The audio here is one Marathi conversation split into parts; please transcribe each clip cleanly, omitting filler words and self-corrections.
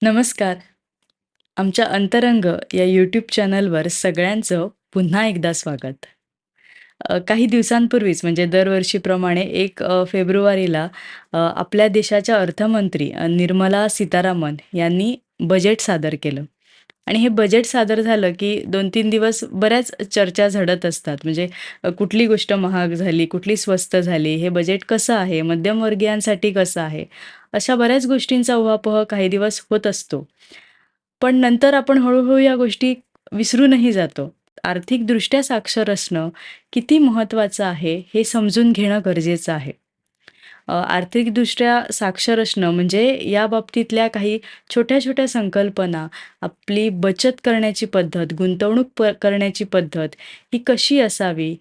नमस्कार. आमच्या अंतरंग या यूट्यूब चॅनलवर सगळ्यांचं पुन्हा एकदा स्वागत. काही दिवसांपूर्वीच म्हणजे दरवर्षीप्रमाणे 1 फेब्रुवारीला आपल्या देशाच्या अर्थमंत्री निर्मला सीतारामन यांनी बजेट सादर केलं आणि हे बजेट सादर झालं की 2-3 दिवस बऱ्याच चर्चा झडत असतात. म्हणजे कुठली गोष्ट महाग झाली, कुठली स्वस्त झाली, हे बजेट कसं आहे, मध्यमवर्गीयांसाठी कसं आहे, अशा बऱ्याच गोष्टींचा उहापोह काही दिवस होत असतो. पण नंतर आपण हळू-हळू या गोष्टी विसरूनही जातो. आर्थिकदृष्ट्या साक्षर असणं किती महत्त्वाचं आहे, हे समजून घेणं गरजेचं आहे. आर्थिकदृष्ट्या साक्षर असणं म्हणजे या बाबतीतल्या काही छोट्या-छोट्या संकल्पना, आपली बचत करण्याची पद्धत, गुंतवणूक करण्याची पद्धत ही कशी असावी,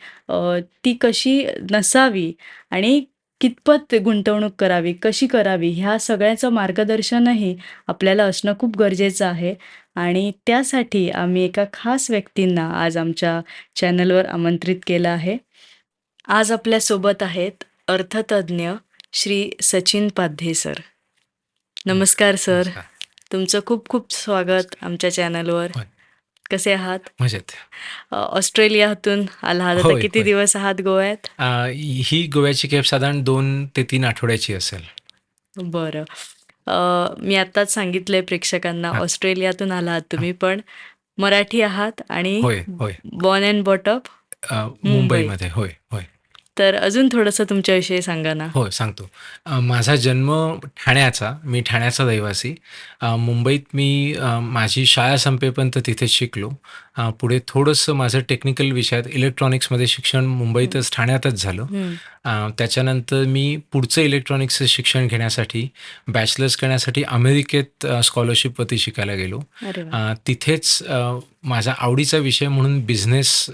ती कशी नसावी आणि कितपत गुंतवणूक करावी, कशी करावी, ह्या सगळ्याचं मार्गदर्शनही आपल्याला असणं खूप गरजेचं आहे आणि त्यासाठी आम्ही एका खास व्यक्तींना आज आमच्या चॅनलवर आमंत्रित केलं आहे. आज आपल्यासोबत आहेत अर्थतज्ञ श्री सचिन पाध्ये सर. नमस्कार सर. नमस्कार. तुमचं खूप खूप स्वागत आमच्या चॅनलवर. होय. कसे आहात? मजेत. ऑस्ट्रेलियातून आलात. आता होय, किती होय. दिवस आहात गोव्यात? ही गोव्याची केप साधारण 2 ते 3 आठवड्याची असेल. बरं. मी आत्ताच सांगितलंय प्रेक्षकांना हां, ऑस्ट्रेलियातून आलात हां. तुम्ही, पण मराठी आहात आणि होय, होय. Born and bought up Mumbai. मुंबईमध्ये. होय, होय. तर अजून थोडंसं तुमच्याविषयी सांगा ना? हो, सांगतो. माझा जन्म ठाण्याचा. मी ठाण्याचा रहिवासी. मुंबईत मी माझी शाळा संपेपर्यंत तिथेच शिकलो. पुढे थोडंसं माझं टेक्निकल विषयात इलेक्ट्रॉनिक्समध्ये शिक्षण हं, मुंबईतच ठाण्यातच झालं. हं. त्याच्यानंतर मी पुढचं इलेक्ट्रॉनिक्सचं शिक्षण घेण्यासाठी, बॅचलर्स करण्यासाठी अमेरिकेत स्कॉलरशिपवरती शिकायला गेलो. अरे वाह! तिथेच माझा आवडीचा विषय म्हणून बिझनेस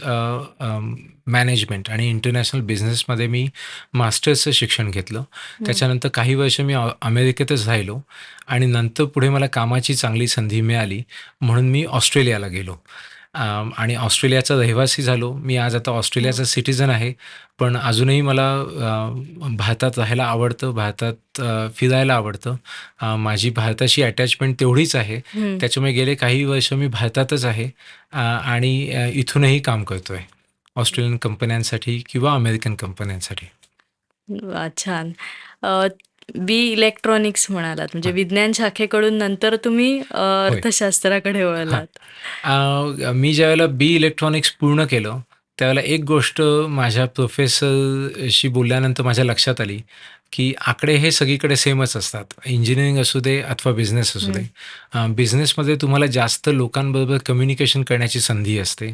मॅनेजमेंट आणि इंटरनॅशनल बिझनेसमध्ये मी मास्टर्सचं शिक्षण घेतलं. हं. त्याच्यानंतर काही वर्ष मी अमेरिकेतच राहिलो आणि नंतर पुढे मला कामाची चांगली संधी मिळाली म्हणून मी ऑस्ट्रेलियाला गेलो. आणि ऑस्ट्रेलियाचा रहिवासी झालो. मी आज आता वाह! ऑस्ट्रेलियाचा सिटिझन आहे. पण अजूनही मला भारतात राहायला आवडतं, भारतात फिरायला आवडतं. माझी भारताशी अटॅचमेंट तेवढीच आहे. हं. त्याच्यामुळे गेले काही वर्ष मी भारतातच आहे आणि इथूनही काम करतोय. ऑस्ट्रेलियन कंपन्यांसाठी किंवा अमेरिकन कंपन्यांसाठी. वाह! छान. अ, बी इलेक्ट्रॉनिक्स म्हणालात म्हणजे हां, विज्ञान शाखेकडून नंतर तुम्ही होय. अर्थशास्त्राकडे हां. वळलात. मी ज्यावेळेला बी इलेक्ट्रॉनिक्स पूर्ण केलं, त्यावेळेला एक गोष्ट माझ्या प्रोफेसरशी बोलल्यानंतर माझ्या लक्षात आली, की आकडे हे सगळीकडे सेमच असतात. इंजिनिअरिंग असू दे अथवा बिझनेस असू दे. हं, बिझनेसमध्ये तुम्हाला जास्त लोकांबरोबर कम्युनिकेशन करण्याची संधी असते.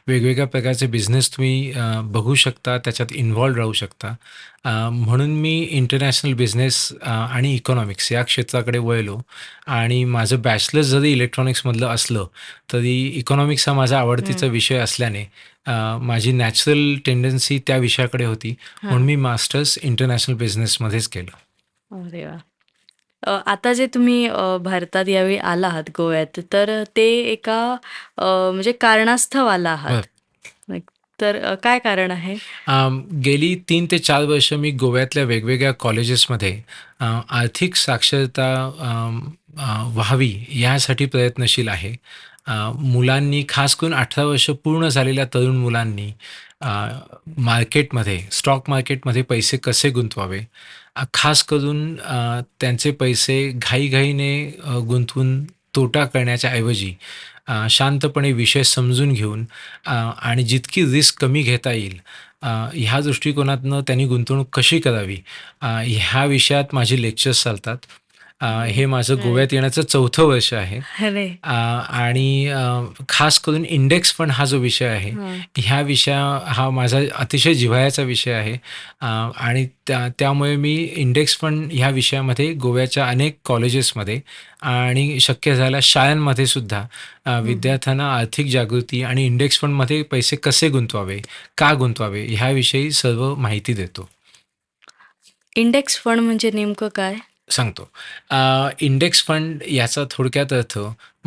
वेगवेगळ्या प्रकारचे बिझनेस तुम्ही बघू शकता, त्याच्यात इन्व्हॉल्व राहू शकता. म्हणून मी इंटरनॅशनल बिझनेस आणि इकॉनॉमिक्स या क्षेत्राकडे वळलो आणि माझं बॅचलर्स जरी इलेक्ट्रॉनिक्समधलं असलं, तरी इकॉनॉमिक्स हा माझा हं. आवडतीचा विषय असल्याने माझी नॅचरल टेंडन्सी त्या विषयाकडे होती. म्हणून हां. मी मास्टर्स इंटरनॅशनल बिझनेसमध्येच केलं. अरे वाह! आता जे तुम्ही भारतात यावेळी आला आहात गोव्यात, तर ते एका म्हणजे कारणास्तव आला आहात. बरं. लाइक तर काय कारण आहे? गेली 3 ते 4 वर्ष मी गोव्यातल्या वेगवेगळ्या कॉलेजेसमध्ये आर्थिक साक्षरता व्हावी यासाठी प्रयत्नशील आहे. मुलांनी खास करून 18 वर्ष पूर्ण झालेल्या तरुण मुलांनी अ, मार्केटमध्ये, स्टॉक मार्केटमध्ये पैसे कसे गुंतवावे? खास करून त्यांचे पैसे घाईघाईने गुंतवून तोटा करण्याच्या ऐवजी शांतपणे विषय समजून घेऊन आणि जितकी रिस्क कमी घेता येईल ह्या दृष्टिकोनातनं त्यांनी गुंतवणूक कशी करावी ह्या विषयात माझी लेक्चर्स चालतात. हे माझं अरे गोव्यात येण्याचं 4थं वर्ष आहे. अरे! आणि खास करून इंडेक्स फंड हा जो विषय आहे, हां. हा माझा अतिशय जिव्हाळ्याचा विषय आहे. आणि त्यामुळे मी इंडेक्स फंड ह्या विषयामध्ये गोव्याच्या अनेक कॉलेजेसमध्ये आणि शक्य झाल्यास शाळांमध्ये सुद्धा हं, हं. विद्यार्थ्यांना आर्थिक जागृती आणि इंडेक्स फंडमध्ये पैसे कसे गुंतवावे, का गुंतवावे ह्याविषयी सर्व माहिती देतो. इंडेक्स फंड म्हणजे नेमकं काय? सांगतो. इंडेक्स फंड याचा थोडक्यात अर्थ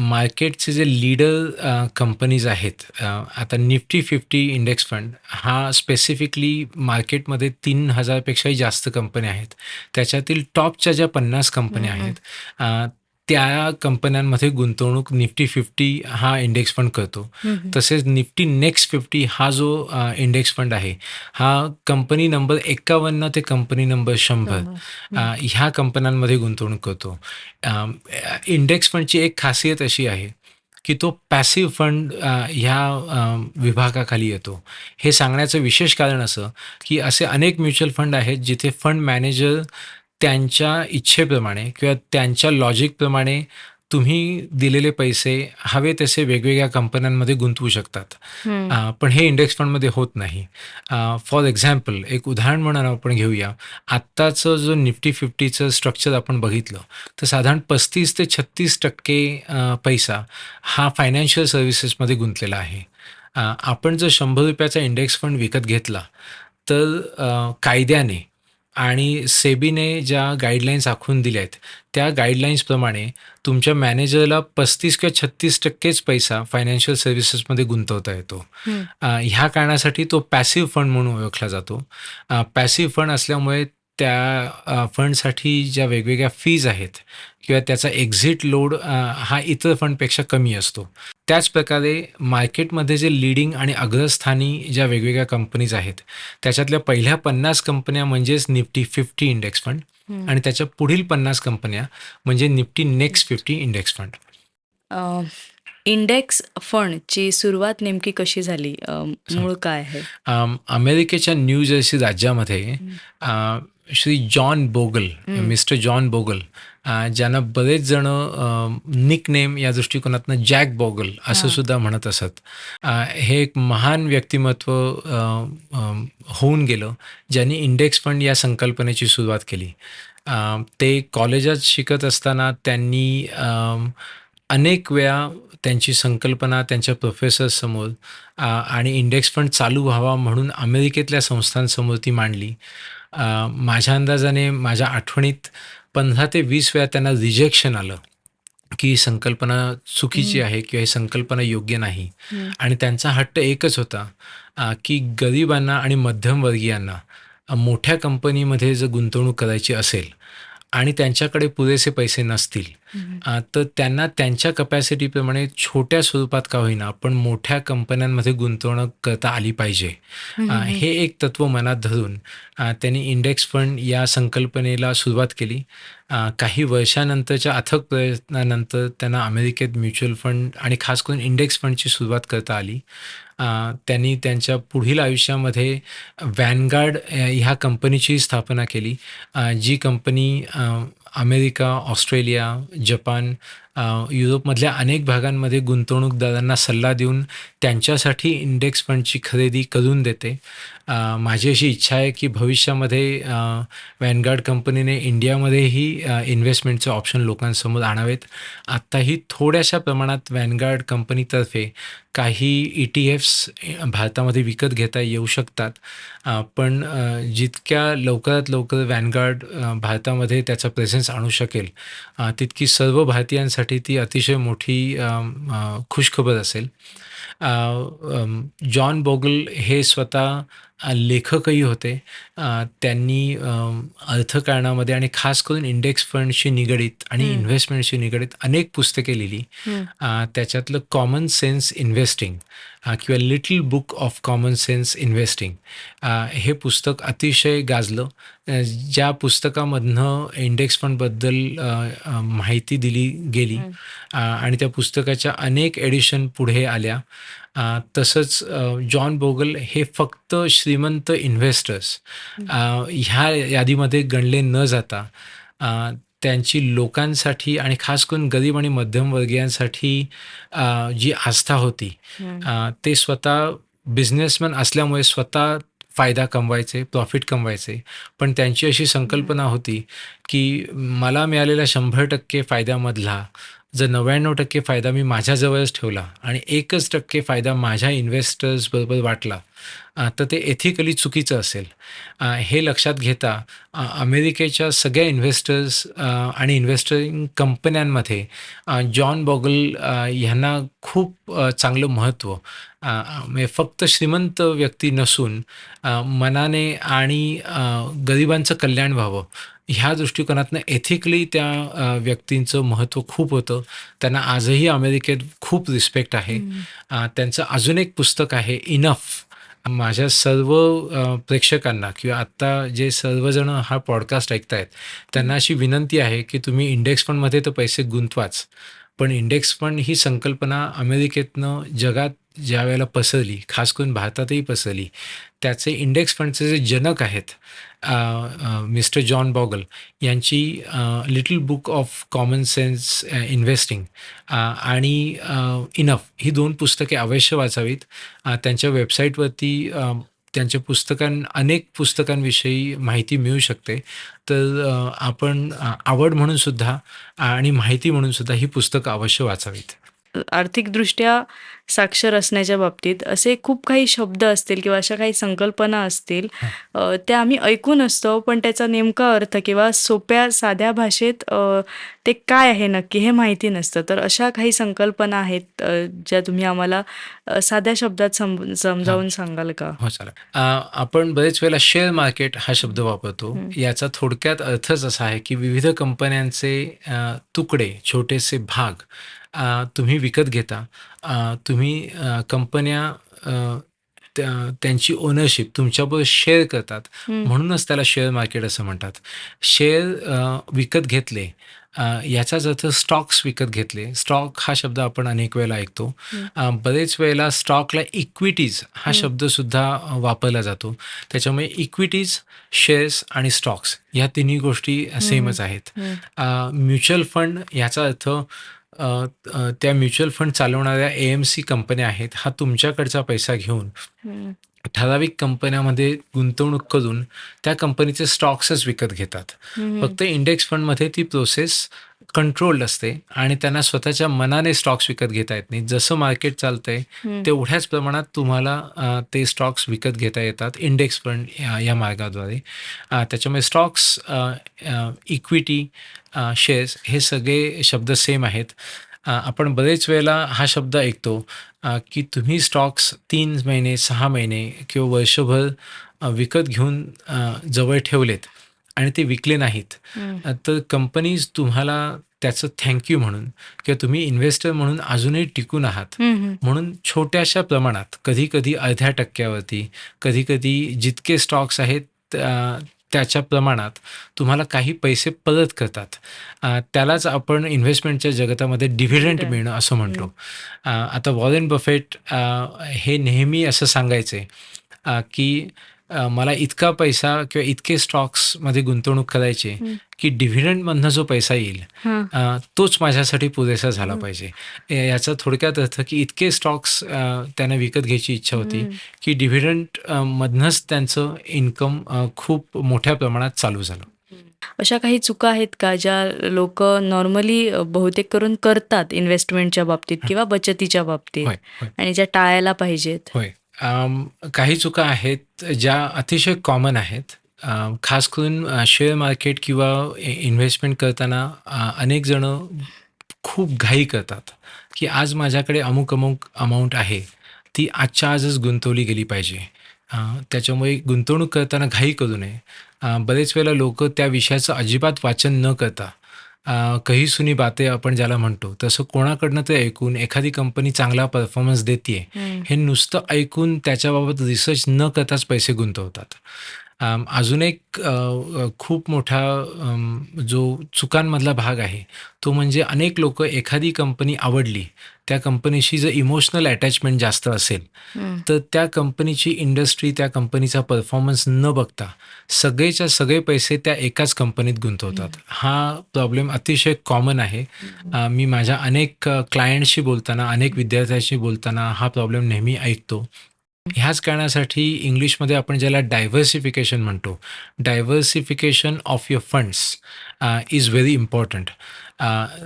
मार्केटचे जे लीडर कंपनीज आहेत. आता निफ्टी 50 इंडेक्स फंड हा स्पेसिफिकली मार्केटमध्ये 3,000 पेक्षाही जास्त कंपन्या आहेत. त्याच्यातील टॉपच्या ज्या 50 हं, कंपन्या हं. आहेत, अ, त्या कंपन्यांमध्ये गुंतवणूक निफ्टी 50 हा इंडेक्स फंड करतो. हं, हं. तसेच निफ्टी नेक्स्ट 50 हा जो इंडेक्स फंड आहे, हा कंपनी नंबर 51 ते कंपनी नंबर 100 100. हं. ह्या कंपन्यांमध्ये गुंतवणूक करतो. इंडेक्स फंडची एक खासियत अशी आहे, की तो पॅसिव्ह फंड ह्या विभागाखाली येतो. हे सांगण्याचं विशेष कारण असं, की असे अनेक म्युच्युअल फंड आहेत, जिथे फंड मॅनेजर त्यांच्या इच्छेप्रमाणे किंवा त्यांच्या लॉजिकप्रमाणे तुम्ही दिलेले पैसे हवे तसे वेगवेगळ्या कंपन्यांमध्ये गुंतवू शकतात. हं. पण हे इंडेक्स फंडमध्ये होत नाही. फॉर एक्झाम्पल एक उदाहरण म्हणून आपण घेऊया. आत्ताचं जो निफ्टी 50चं स्ट्रक्चर आपण बघितलं, तर साधारण 35% ते 36% पैसा हा फायनान्शियल सर्व्हिसेसमध्ये गुंतलेला आहे. आपण जर ₹100 इंडेक्स फंड विकत घेतला, तर कायद्याने आणि सेबीने ज्या गाईडलाईन्स आखून दिल्या आहेत, त्या गाईडलाईन्सप्रमाणे तुमच्या मॅनेजरला 35 किंवा 36%च पैसा फायनान्शियल सर्व्हिसेसमध्ये गुंतवता येतो. हं. ह्या कारणासाठी तो पॅसिव्ह फंड म्हणून ओळखला जातो. पॅसिव्ह फंड असल्यामुळे त्या फंडसाठी ज्या वेगवेगळ्या फीज आहेत किंवा त्याचा एक्झिट लोड हा इतर फंडपेक्षा कमी असतो. त्याचप्रकारे मार्केटमध्ये जे लीडिंग आणि अग्रस्थानी ज्या वेगवेगळ्या कंपनीज आहेत, त्याच्यातल्या पहिल्या 50 कंपन्या म्हणजेच निफ्टी 50 इंडेक्स फंड हं. आणि त्याच्या पुढील 50 कंपन्या म्हणजे Nifty next 50 index fund. Index फंडची सुरुवात नेमकी कशी झाली? मूळ काय आहे? अमेरिकेच्या न्यू जर्सी राज्यामध्ये हं. श्री जॉन बोगल, हं. मिस्टर जॉन बोगल, ज्यांना बरेच जण निक नेम या दृष्टिकोनातनं जॅक बोगल असं हां. सुद्धा म्हणत असत. हे एक महान व्यक्तिमत्व होऊन गेलं, ज्यांनी इंडेक्स फंड या संकल्पनेची सुरुवात केली. ते कॉलेजात शिकत असताना त्यांनी अनेक वेळा त्यांची संकल्पना त्यांच्या प्रोफेसर्ससमोर आणि इंडेक्स फंड चालू व्हावा म्हणून अमेरिकेतल्या संस्थांसमोर ती मांडली. माझ्या अंदाजाने माझ्या आठवणीत 15 ते 20 वेळा त्यांना रिजेक्शन आलं, की ही संकल्पना चुकीची हं. आहे किंवा ही संकल्पना योग्य नाही. हं. आणि त्यांचा हट्ट एकच होता, की गरिबांना आणि मध्यमवर्गीयांना मोठ्या कंपनीमध्ये जर गुंतवणूक करायची असेल आणि त्यांच्याकडे पुरेसे पैसे नसतील, हं. तर त्यांना त्यांच्या कपॅसिटीप्रमाणे छोट्या स्वरूपात का होईना पण मोठ्या कंपन्यांमध्ये गुंतवणूक करता आली पाहिजे. हं, हं, हं. हे एक तत्त्व मनात धरून त्यांनी इंडेक्स फंड या संकल्पनेला सुरुवात केली. काही वर्षानंतरच्या अथक प्रयत्नानंतर त्यांना अमेरिकेत म्युच्युअल फंड आणि खास करून इंडेक्स फंडची सुरुवात करता आली. त्यांनी त्यांच्या पुढील आयुष्यामध्ये व्हॅनगार्ड ह्या कंपनीची स्थापना केली, जी कंपनी अमेरिका, ऑस्ट्रेलिया, जपान, युरोपमधल्या अनेक भागांमध्ये गुंतवणूकदारांना सल्ला देऊन त्यांच्यासाठी इंडेक्स फंडची खरेदी करून देते. माझी अशी इच्छा आहे की भविष्यामध्ये व्हॅनगार्ड कंपनीने इंडियामध्येही इन्व्हेस्टमेंटचे ऑप्शन लोकांसमोर आणावेत. आत्ताही थोड्याशा प्रमाणात व्हॅनगार्ड कंपनीतर्फे काही ETFs भारतामध्ये विकत घेता येऊ शकतात. पण जितक्या लवकरात लवकर व्हॅनगार्ड भारतामध्ये त्याचा प्रेझेन्स आणू शकेल, तितकी सर्व भारतीयांसाठी ती अतिशय मोठी खुशखबर असेल. जॉन बोगल हे स्वतः लेखकही होते. त्यांनी अर्थकारणामध्ये आणि खास करून इंडेक्स फंडशी निगडीत आणि हं. इन्व्हेस्टमेंटशी निगडीत अनेक पुस्तके लिहिली. हं. त्याच्यातलं कॉमन सेन्स इन्व्हेस्टिंग किंवा little book of common sense investing हे पुस्तक अतिशय गाजलं. ज्या पुस्तकामधनं इंडेक्स फंडबद्दल माहिती दिली गेली हं. आणि त्या पुस्तकाच्या अनेक एडिशन पुढे आल्या. तसंच जॉन बोगल हे फक्त श्रीमंत इन्व्हेस्टर्स ह्या यादीमध्ये गणले न जाता त्यांची लोकांसाठी आणि खास करून गरीब आणि मध्यमवर्गीयांसाठी जी आस्था होती, हं. ते स्वतः बिझनेसमॅन असल्यामुळे स्वतः फायदा कमवायचे, प्रॉफिट कमवायचे. पण त्यांची अशी संकल्पना होती, की मला मिळालेल्या 100% फायद्यामधला जर 99% फायदा मी माझ्याजवळच ठेवला आणि 1% फायदा माझ्या इन्व्हेस्टर्सबरोबर वाटला, तर ते एथिकली चुकीचं असेल. हे लक्षात घेता अमेरिकेच्या सगळ्या इन्व्हेस्टर्स आणि इन्व्हेस्टरिंग कंपन्यांमध्ये जॉन बोगल ह्यांना खूप चांगलं महत्त्व, म्हणजे फक्त श्रीमंत व्यक्ती नसून मनाने आणि गरिबांचं कल्याण व्हावं ह्या दृष्टिकोनातनं एथिकली त्या व्यक्तींचं महत्त्व खूप होतं. त्यांना आजही अमेरिकेत खूप रिस्पेक्ट आहे. हं. त्यांचं अजून एक पुस्तक आहे इनफ. माझ्या सर्व प्रेक्षकांना किंवा आत्ता जे सर्वजण हा पॉडकास्ट ऐकतायत त्यांना अशी विनंती आहे की तुम्ही इंडेक्स फंडमध्ये तर पैसे गुंतवाच, पण इंडेक्स फंड ही संकल्पना अमेरिकेतनं जगात ज्या वेळेला पसरली, खास करून भारतातही पसरली, त्याचे इंडेक्स फंडचे जे जनक आहेत मिस्टर जॉन बॉगल यांची little book of common sense investing आणि इनफ ही 2 पुस्तके अवश्य वाचावीत. त्यांच्या वेबसाईटवरती त्यांच्या अनेक पुस्तकांविषयी माहिती मिळू शकते. तर आपण आवड म्हणून सुद्धा आणि माहिती म्हणून सुद्धा ही पुस्तकं अवश्य वाचावीत. आर्थिकदृष्ट्या साक्षर असण्याच्या बाबतीत असे खूप काही शब्द असतील किंवा अशा काही संकल्पना असतील, हां. त्या आम्ही ऐकून असतो, पण त्याचा नेमका अर्थ किंवा सोप्या साध्या भाषेत ते काय आहे नक्की हे माहिती नसतं. तर अशा काही संकल्पना आहेत ज्या तुम्ही आम्हाला साध्या शब्दात हां. समजावून सांगाल का? हो, चालेल. आपण बरेच वेळेला शेअर मार्केट हा शब्द वापरतो. हं. याचा थोडक्यात अर्थच असा आहे, की विविध कंपन्यांचे तुकडे, छोटेसे भाग तुम्ही विकत घेता. तुम्ही कंपन्या त्यांची ओनरशिप तुमच्याबरोबर शेअर करतात. हं. म्हणूनच त्याला शेअर मार्केट असं म्हणतात. शेअर विकत घेतले याचाच अर्थ स्टॉक्स विकत घेतले. स्टॉक हा शब्द आपण अनेक वेळेला ऐकतो. हं. बरेच वेळेला स्टॉकला इक्विटीज हा हं. शब्दसुद्धा वापरला जातो. त्याच्यामुळे इक्विटीज, शेअर्स आणि स्टॉक्स ह्या तिन्ही गोष्टी हं, हं. सेमच आहेत. हं. म्युच्युअल फंड याचा अर्थ त्या म्युच्युअल फंड चालवणाऱ्या एएमसी कंपन्या आहेत. हा तुमच्याकडचा पैसा घेऊन हं. ठराविक कंपन्यामध्ये गुंतवणूक करून त्या कंपनीचे स्टॉक्सच विकत घेतात. हं. फक्त इंडेक्स फंडमध्ये ती प्रोसेस कंट्रोल्ड असते आणि त्यांना स्वतःच्या मनाने स्टॉक्स विकत घेता येत नाही. जसं मार्केट चालतंय हं. तेवढ्याच प्रमाणात तुम्हाला ते स्टॉक्स विकत घेता येतात इंडेक्स फंड या मार्गाद्वारे. त्याच्यामुळे स्टॉक्स, इक्विटी, शेअर्स हे सगळे शब्द सेम आहेत. आपण बरेच वेळेला हा शब्द ऐकतो की तुम्ही स्टॉक्स 3 महिने, 6 महिने किंवा वर्षभर विकत घेऊन जवळ ठेवलेत आणि ते विकले नाहीत. हं. तर कंपनीज तुम्हाला त्याचं थँक यू म्हणून किंवा तुम्ही इन्व्हेस्टर म्हणून अजूनही टिकून आहात. हं. हं. म्हणून छोट्याशा प्रमाणात, कधी-कधी अर्ध्या टक्क्यावरती, कधी-कधी जितके स्टॉक्स आहेत त्याच्या प्रमाणात तुम्हाला काही पैसे परत करतात. त्यालाच आपण इन्व्हेस्टमेंटच्या जगतामध्ये डिव्हिडंड डिव्हिडंड. मिळणं असं हं. म्हणतो. आता वॉरेन बफेट हे नेहमी असं सांगायचे की मला इतका पैसा किंवा इतके स्टॉक्समध्ये गुंतवणूक करायची हं. की डिव्हिडंडमधनं जो पैसा येईल हां. तोच माझ्यासाठी पुरेसा झाला हं. पाहिजे. याचा थोडक्यात अर्थ की इतके स्टॉक्स त्यांना विकत घ्यायची इच्छा होती हं. की डिव्हिडंड मधनंच त्यांचं इन्कम खूप मोठ्या प्रमाणात चालू झालं. अशा काही चुका आहेत का ज्या लोकं नॉर्मली बहुतेक करून करतात इन्व्हेस्टमेंटच्या बाबतीत किंवा बचतीच्या बाबतीत होय, होय. आणि ज्या टाळायला पाहिजेत? होय. काही चुका आहेत ज्या अतिशय कॉमन आहेत. खास करून शेअर मार्केट किंवा इन्व्हेस्टमेंट करताना अनेक जणं खूप घाई करतात, की आज माझ्याकडे अमुक-अमुक अमाउंट आहे, ती आजच्या आजच गुंतवली गेली पाहिजे. त्याच्यामुळे गुंतवणूक करताना घाई करू नये. बरेच वेळेला लोकं त्या विषयाचं अजिबात वाचन न करता कही सुनी बातें आपण ज्याला म्हणतो, तसं कोणाकडनं ते ऐकून एखादी कंपनी चांगला परफॉर्मन्स देतीये, हं. हे नुसतं ऐकून त्याच्याबाबत रिसर्च न करताच पैसे गुंतवतात. अजून एक खूप मोठा जो चुकांमधला भाग आहे, तो म्हणजे अनेक लोकं एखादी कंपनी आवडली, त्या कंपनीशी जर इमोशनल अटॅचमेंट जास्त असेल, हं. तर त्या कंपनीची इंडस्ट्री, त्या कंपनीचा परफॉर्मन्स न बघता सगळेच्या सगळे पैसे त्या एकाच कंपनीत गुंतवतात. हा प्रॉब्लेम अतिशय कॉमन आहे. मी माझ्या अनेक क्लायंटशी बोलताना, अनेक विद्यार्थ्यांशी बोलताना हा प्रॉब्लेम नेहमी ऐकतो. ह्याच कारणासाठी इंग्लिशमध्ये आपण ज्याला डायव्हर्सिफिकेशन म्हणतो, diversification of your funds is very important.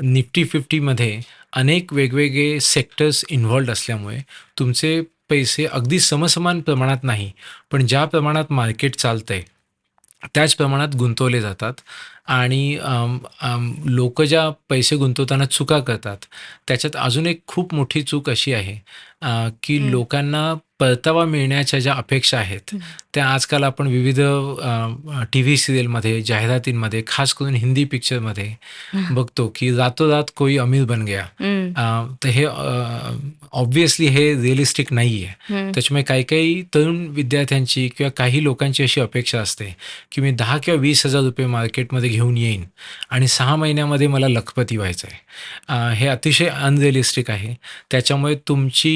Nifty 50मध्ये अनेक वेगवेगळे सेक्टर्स इन्व्हॉल्व्ड असल्यामुळे तुमचे पैसे अगदी समसमान प्रमाणात नाही, पण ज्या प्रमाणात मार्केट चालतंय, त्याच प्रमाणात गुंतवले जातात आणि लोकं ज्या पैसे गुंतवताना चुका करतात, त्याच्यात अजून एक खूप मोठी चूक अशी आहे की हं. लोकांना परतावा मिळण्याच्या ज्या अपेक्षा आहेत, त्या आजकाल आपण विविध टीव्ही सिरियलमध्ये, जाहिरातींमध्ये, खास करून हिंदी पिक्चरमध्ये बघतो, की रातोरात कोई अमीर बन गया. हं, तर हे ऑब्व्हियसली हे रिअलिस्टिक नाही आहे. हं, त्याच्यामुळे काही-काही तरुण विद्यार्थ्यांची किंवा काही लोकांची अशी अपेक्षा असते, की मी 10 किंवा ₹20,000 मार्केटमध्ये घेऊन येईन आणि 6 महिन्यामध्ये मला लखपती व्हायचं आहे. हे अतिशय अनरिअलिस्टिक आहे. त्याच्यामुळे तुमची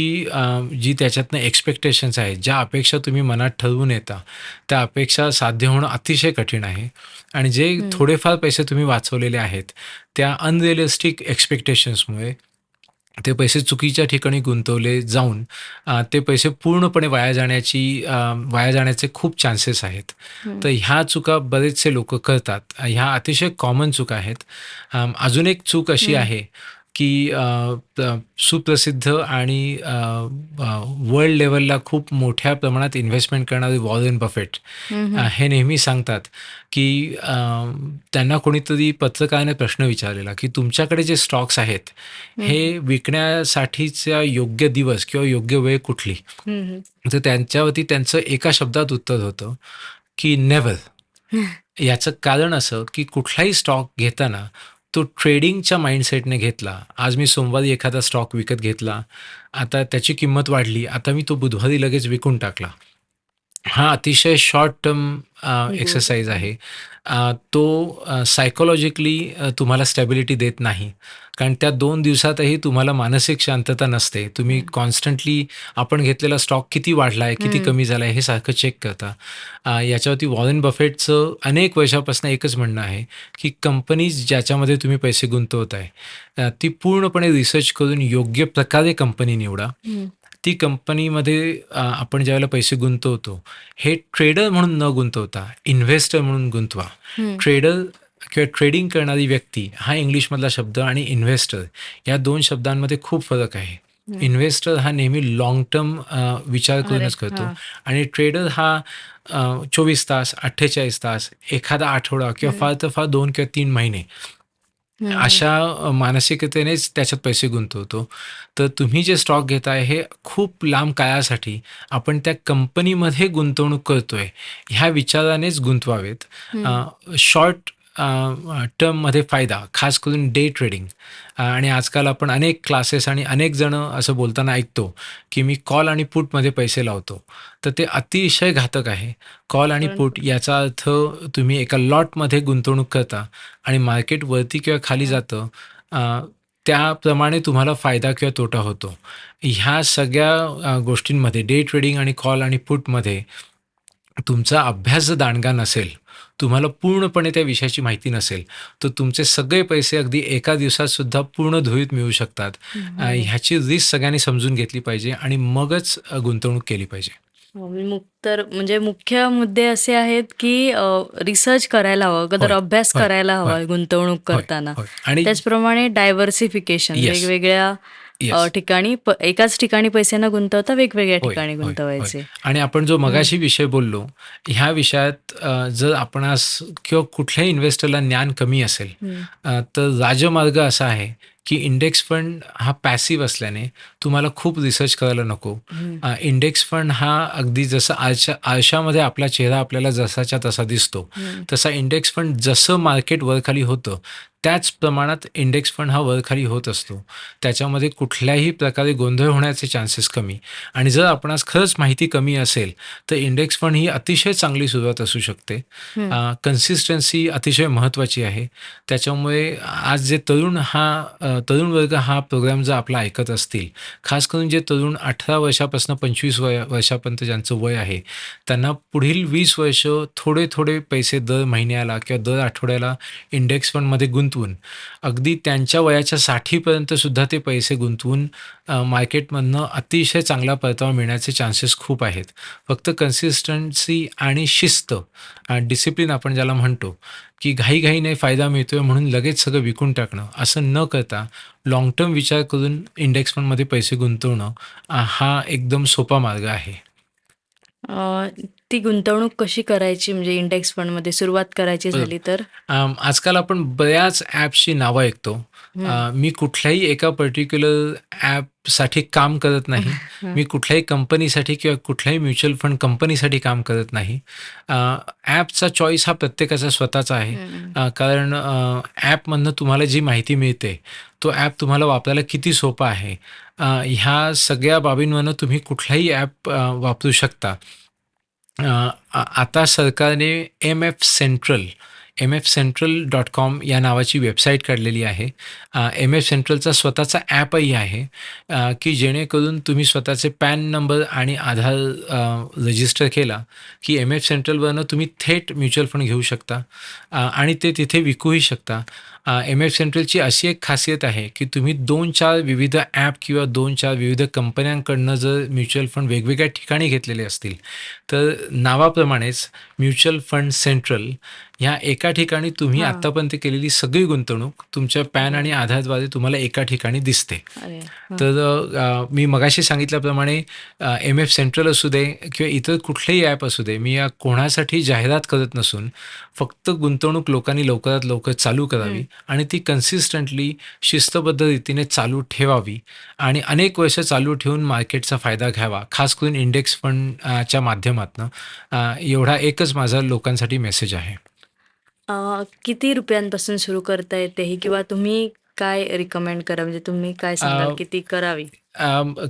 जी त्याच्यातनं एक्स्पेक्टेशन्स आहेत, ज्या अपेक्षा तुम्ही मनात ठरवून येता, त्या अपेक्षा साध्य होणं अतिशय कठीण आहे आणि जे हं. थोडेफार पैसे तुम्ही वाचवलेले आहेत, त्या अनरिअलिस्टिक एक्स्पेक्टेशन्समुळे ते पैसे चुकीच्या ठिकाणी गुंतवले जाऊन ते पैसे पूर्णपणे वाया जाण्याचे खूप चान्सेस आहेत. हं, तर ह्या चुका बरेचसे लोकं करतात. ह्या अतिशय कॉमन चुका आहेत. अजून एक चूक अशी हं, आहे, की सुप्रसिद्ध आणि वर्ल्ड लेव्हलला खूप मोठ्या प्रमाणात इन्व्हेस्टमेंट करणारे वॉरेन बफेट हं, हं, हे नेहमी सांगतात, की त्यांना कोणीतरी पत्रकाराने प्रश्न विचारलेला, की तुमच्याकडे जे स्टॉक्स आहेत, हं, हे विकण्यासाठीचा योग्य दिवस किंवा योग्य वेळ कुठली? हं, हं. तर त्यांच्यावरती त्यांचं एका शब्दात उत्तर होतं, की नेव्हर. याचं कारण असं, की कुठलाही स्टॉक घेताना तो ट्रेडिंगच्या माइंडसेटने घेतला. आज मी सोमवारी एखादा स्टॉक विकत घेतला. आता त्याची किंमत वाढली. आता मी तो बुधवारी लगेच विकून टाकला. हा अतिशय शॉर्ट टर्म गुड. एक्सरसाइज आहे. तो सायकॉलॉजिकली तुम्हाला स्टॅबिलिटी देत नाही. कारण त्या 2 दिवसातही तुम्हाला मानसिक शांतता नसते. तुम्ही हं, कॉन्स्टंटली आपण घेतलेला स्टॉक किती वाढला आहे, किती हं, कमी झाला आहे, हे सारखं चेक करता. याच्यावरती वॉरेन बफेटचं अनेक वर्षापासून एकच म्हणणं आहे, की कंपनीज ज्याच्यामध्ये तुम्ही पैसे गुंतवताय, ती पूर्णपणे रिसर्च करून योग्य प्रकारे कंपनी निवडा. हं, ती कंपनीमध्ये आपण ज्यावेळेला पैसे गुंतवतो, हे ट्रेडर म्हणून न गुंतवता इन्व्हेस्टर म्हणून गुंतवा. हं, ट्रेडर किंवा ट्रेडिंग करणारी व्यक्ती हा इंग्लिशमधला शब्द आणि इन्व्हेस्टर या 2 शब्दांमध्ये खूप फरक आहे. हं. इन्व्हेस्टर हा नेहमी लाँग टर्म विचार अरे! करूनच करतो हां. आणि ट्रेडर हा 24 तास, 48 तास, एखादा आठवडा किंवा हं, फार तर फार 2 किंवा 3 महिने हं, हं, अशा मानसिकतेनेच त्याच्यात पैसे गुंतवतो. तर तुम्ही जे स्टॉक घेताय हे खूप लांब काळासाठी आपण त्या कंपनीमध्ये गुंतवणूक करतोय, ह्या विचारानेच गुंतवावेत. हं. शॉर्ट टर्ममध्ये फायदा, खास करून डे ट्रेडिंग आणि आजकाल आपण अनेक क्लासेस आणि अनेक जणं असं बोलताना ऐकतो, की मी कॉल आणि पुटमध्ये पैसे लावतो. तर ते अतिशय घातक आहे. कॉल आणि पुट बरोबर. याचा अर्थ तुम्ही एका लॉटमध्ये गुंतवणूक करता आणि मार्केट वरती किंवा खाली हां. जातं त्याप्रमाणे तुम्हाला फायदा किंवा तोटा होतो. ह्या सगळ्या गोष्टींमध्ये डे ट्रेडिंग आणि कॉल आणि पुटमध्ये तुमचा अभ्यास जर दांडगा नसेल, तुम्हाला पूर्णपणे त्या विषयाची माहिती नसेल, तर तुमचे सगळे पैसे अगदी एका दिवसात सुद्धा पूर्ण धुळीत मिळू शकतात. अरे! ह्याची रिस्क सगळ्यांनी समजून घेतली पाहिजे आणि मगच गुंतवणूक केली पाहिजे. हो, तर म्हणजे मुख्य मुद्दे असे आहेत, की रिसर्च करायला हवं, अगोदर होय, अभ्यास होय, करायला होय, हवा गुंतवणूक होय, करताना. होय आणि त्याचप्रमाणे डायव्हर्सिफिकेशन येस, वेगवेगळ्या येस. ठिकाणी एकाच ठिकाणी पैसे न गुंतवता वेगवेगळ्या होय, ठिकाणी होय, होय. गुंतवायचे. आणि आपण जो हं, मगाशी विषय बोललो, ह्या विषयात जर आपणास किंवा कुठल्याही इन्व्हेस्टरला ज्ञान कमी असेल, हं, तर राजमार्ग असा आहे, की इंडेक्स फंड हा पॅसिव्ह असल्याने तुम्हाला खूप रिसर्च करायला नको. हं, इंडेक्स फंड हा अगदी जसं आरशामध्ये आपला चेहरा आपल्याला जसाच्या तसा दिसतो, हं, तसा इंडेक्स फंड जसं मार्केट वर-खाली होतं, त्याच प्रमाणात इंडेक्स फंड हा वर-खाली होत असतो. त्याच्यामध्ये कुठल्याही प्रकारे गोंधळ होण्याचे चान्सेस कमी. आणि जर आपणास खरंच माहिती कमी असेल, तर इंडेक्स फंड ही अतिशय चांगली सुरुवात असू शकते. हं, कन्सिस्टन्सी अतिशय महत्त्वाची आहे. त्याच्यामुळे आज जे तरुण वर्ग हा प्रोग्राम जर आपला ऐकत असतील, खास करून जे तरुण 18 वर्षापासून 25 वर्षापर्यंत ज्यांचं वय आहे, त्यांना पुढील 20 वर्ष थोडे-थोडे पैसे दर महिन्याला किंवा दर आठवड्याला इंडेक्स फंडमध्ये गुंतवून, अगदी त्यांच्या वयाच्या 60 सुद्धा ते पैसे गुंतवून मार्केटमधनं अतिशय चांगला परतावा मिळण्याचे चान्सेस खूप आहेत. फक्त कन्सिस्टन्सी आणि शिस्त डिसिप्लिन आपण ज्याला म्हणतो, की घाईघाईने फायदा मिळतोय म्हणून लगेच सगळं विकून टाकणं, असं न करता लाँग टर्म विचार करून इंडेक्स फंडमध्ये पैसे गुंतवणं हा एकदम सोपा मार्ग आहे. अ, ती गुंतवणूक कशी करायची म्हणजे इंडेक्स फंडमध्ये सुरुवात करायची बरोबर. झाली तर? आजकाल आपण बऱ्याच ॲप्सची नावं ऐकतो. हं. मी कुठल्याही एका पर्टिक्युलर ॲपसाठी काम करत नाही. हं. मी कुठल्याही कंपनीसाठी किंवा कुठल्याही म्युच्युअल फंड कंपनीसाठी काम करत नाही. ॲपचा चॉईस हा प्रत्येकाचा स्वतःचा आहे. हं. कारण ॲपमधनं तुम्हाला जी माहिती मिळते, तो ॲप तुम्हाला वापरायला किती सोपा आहे, ह्या सगळ्या बाबींवरनं तुम्ही कुठलाही ॲप वापरू शकता. आता सरकारने MF Central या नावाची वेबसाईट काढलेली आहे. MF सेंट्रलचा स्वतःचा ॲपही आहे, की जेणेकरून तुम्ही स्वतःचे पॅन नंबर आणि आधार रजिस्टर केला, की MF सेंट्रलवरनं तुम्ही थेट म्युच्युअल फंड घेऊ शकता, आणि ते तिथे विकूही शकता. MF सेंट्रलची अशी एक खासियत आहे, की तुम्ही 2-4 विविध ॲप किंवा 2-4 विविध कंपन्यांकडनं जर म्युच्युअल फंड वेगवेगळ्या ठिकाणी घेतलेले असतील, तर नावाप्रमाणेच म्युच्युअल फंड सेंट्रल ह्या एका ठिकाणी तुम्ही हां. आत्तापर्यंत केलेली सगळी गुंतवणूक तुमच्या पॅन आणि आधारद्वारे तुम्हाला एका ठिकाणी दिसते. अरे हां. तर मी मगाशी सांगितल्याप्रमाणे MF सेंट्रल असू दे किंवा इतर कुठलेही ॲप असू दे, मी या कोणासाठी जाहिरात करत नसून फक्त गुंतवणूक लोकांनी लवकरात लवकर चालू करावी आणि ती कन्सिस्टंटली शिस्तबद्ध रीतीने चालू ठेवावी आणि अनेक वर्ष चालू ठेवून मार्केटचा फायदा घ्यावा, खास करून इंडेक्स फंडच्या माध्यमातनं. एवढा एकच माझा लोकांसाठी मेसेज आहे. किती रुपयांपासून सुरू करता येते ही किंवा तुम्ही काय रिकमेंड करा म्हणजे तुम्ही काय सांगाल किती करावी?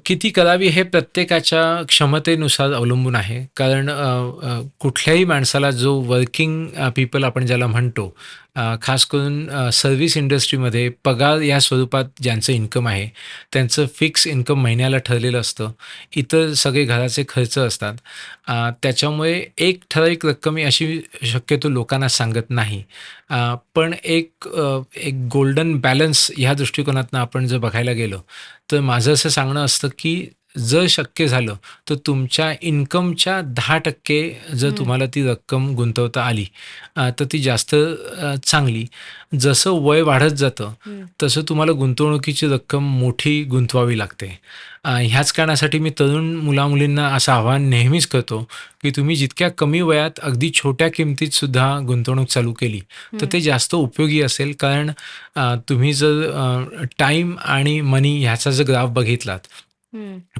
किती करावी हे प्रत्येकाच्या क्षमतेनुसार अवलंबून आहे. कारण कुठल्याही माणसाला जो वर्किंग पीपल आपण ज्याला म्हणतो, खास करून सर्व्हिस इंडस्ट्रीमध्ये पगार या स्वरूपात ज्यांचं इन्कम आहे, त्यांचं फिक्स इन्कम महिन्याला ठरलेलं असतं. इतर सगळे घराचे खर्च असतात. त्याच्यामुळे एक ठराविक रक्कम मी अशी शक्यतो लोकांना सांगत नाही. पण एक गोल्डन बॅलन्स ह्या दृष्टिकोनातनं आपण जर बघायला गेलो, तर माझं असं सांगणं असतं, की जर शक्य झालं, तर तुमच्या इन्कमच्या 10% जर तुम्हाला ती रक्कम गुंतवता आली, तर ती जास्त चांगली. जसं वय वाढत जातं, तसं तुम्हाला गुंतवणुकीची रक्कम मोठी गुंतवावी लागते. ह्याच कारणासाठी मी तरुण मुला-मुलींना असं आवाहन नेहमीच करतो, की तुम्ही जितक्या कमी वयात अगदी छोट्या किमतीतसुद्धा गुंतवणूक चालू केली, तर ते जास्त उपयोगी असेल. कारण तुम्ही जर टाईम आणि मनी ह्याचा जर ग्राफ बघितलात,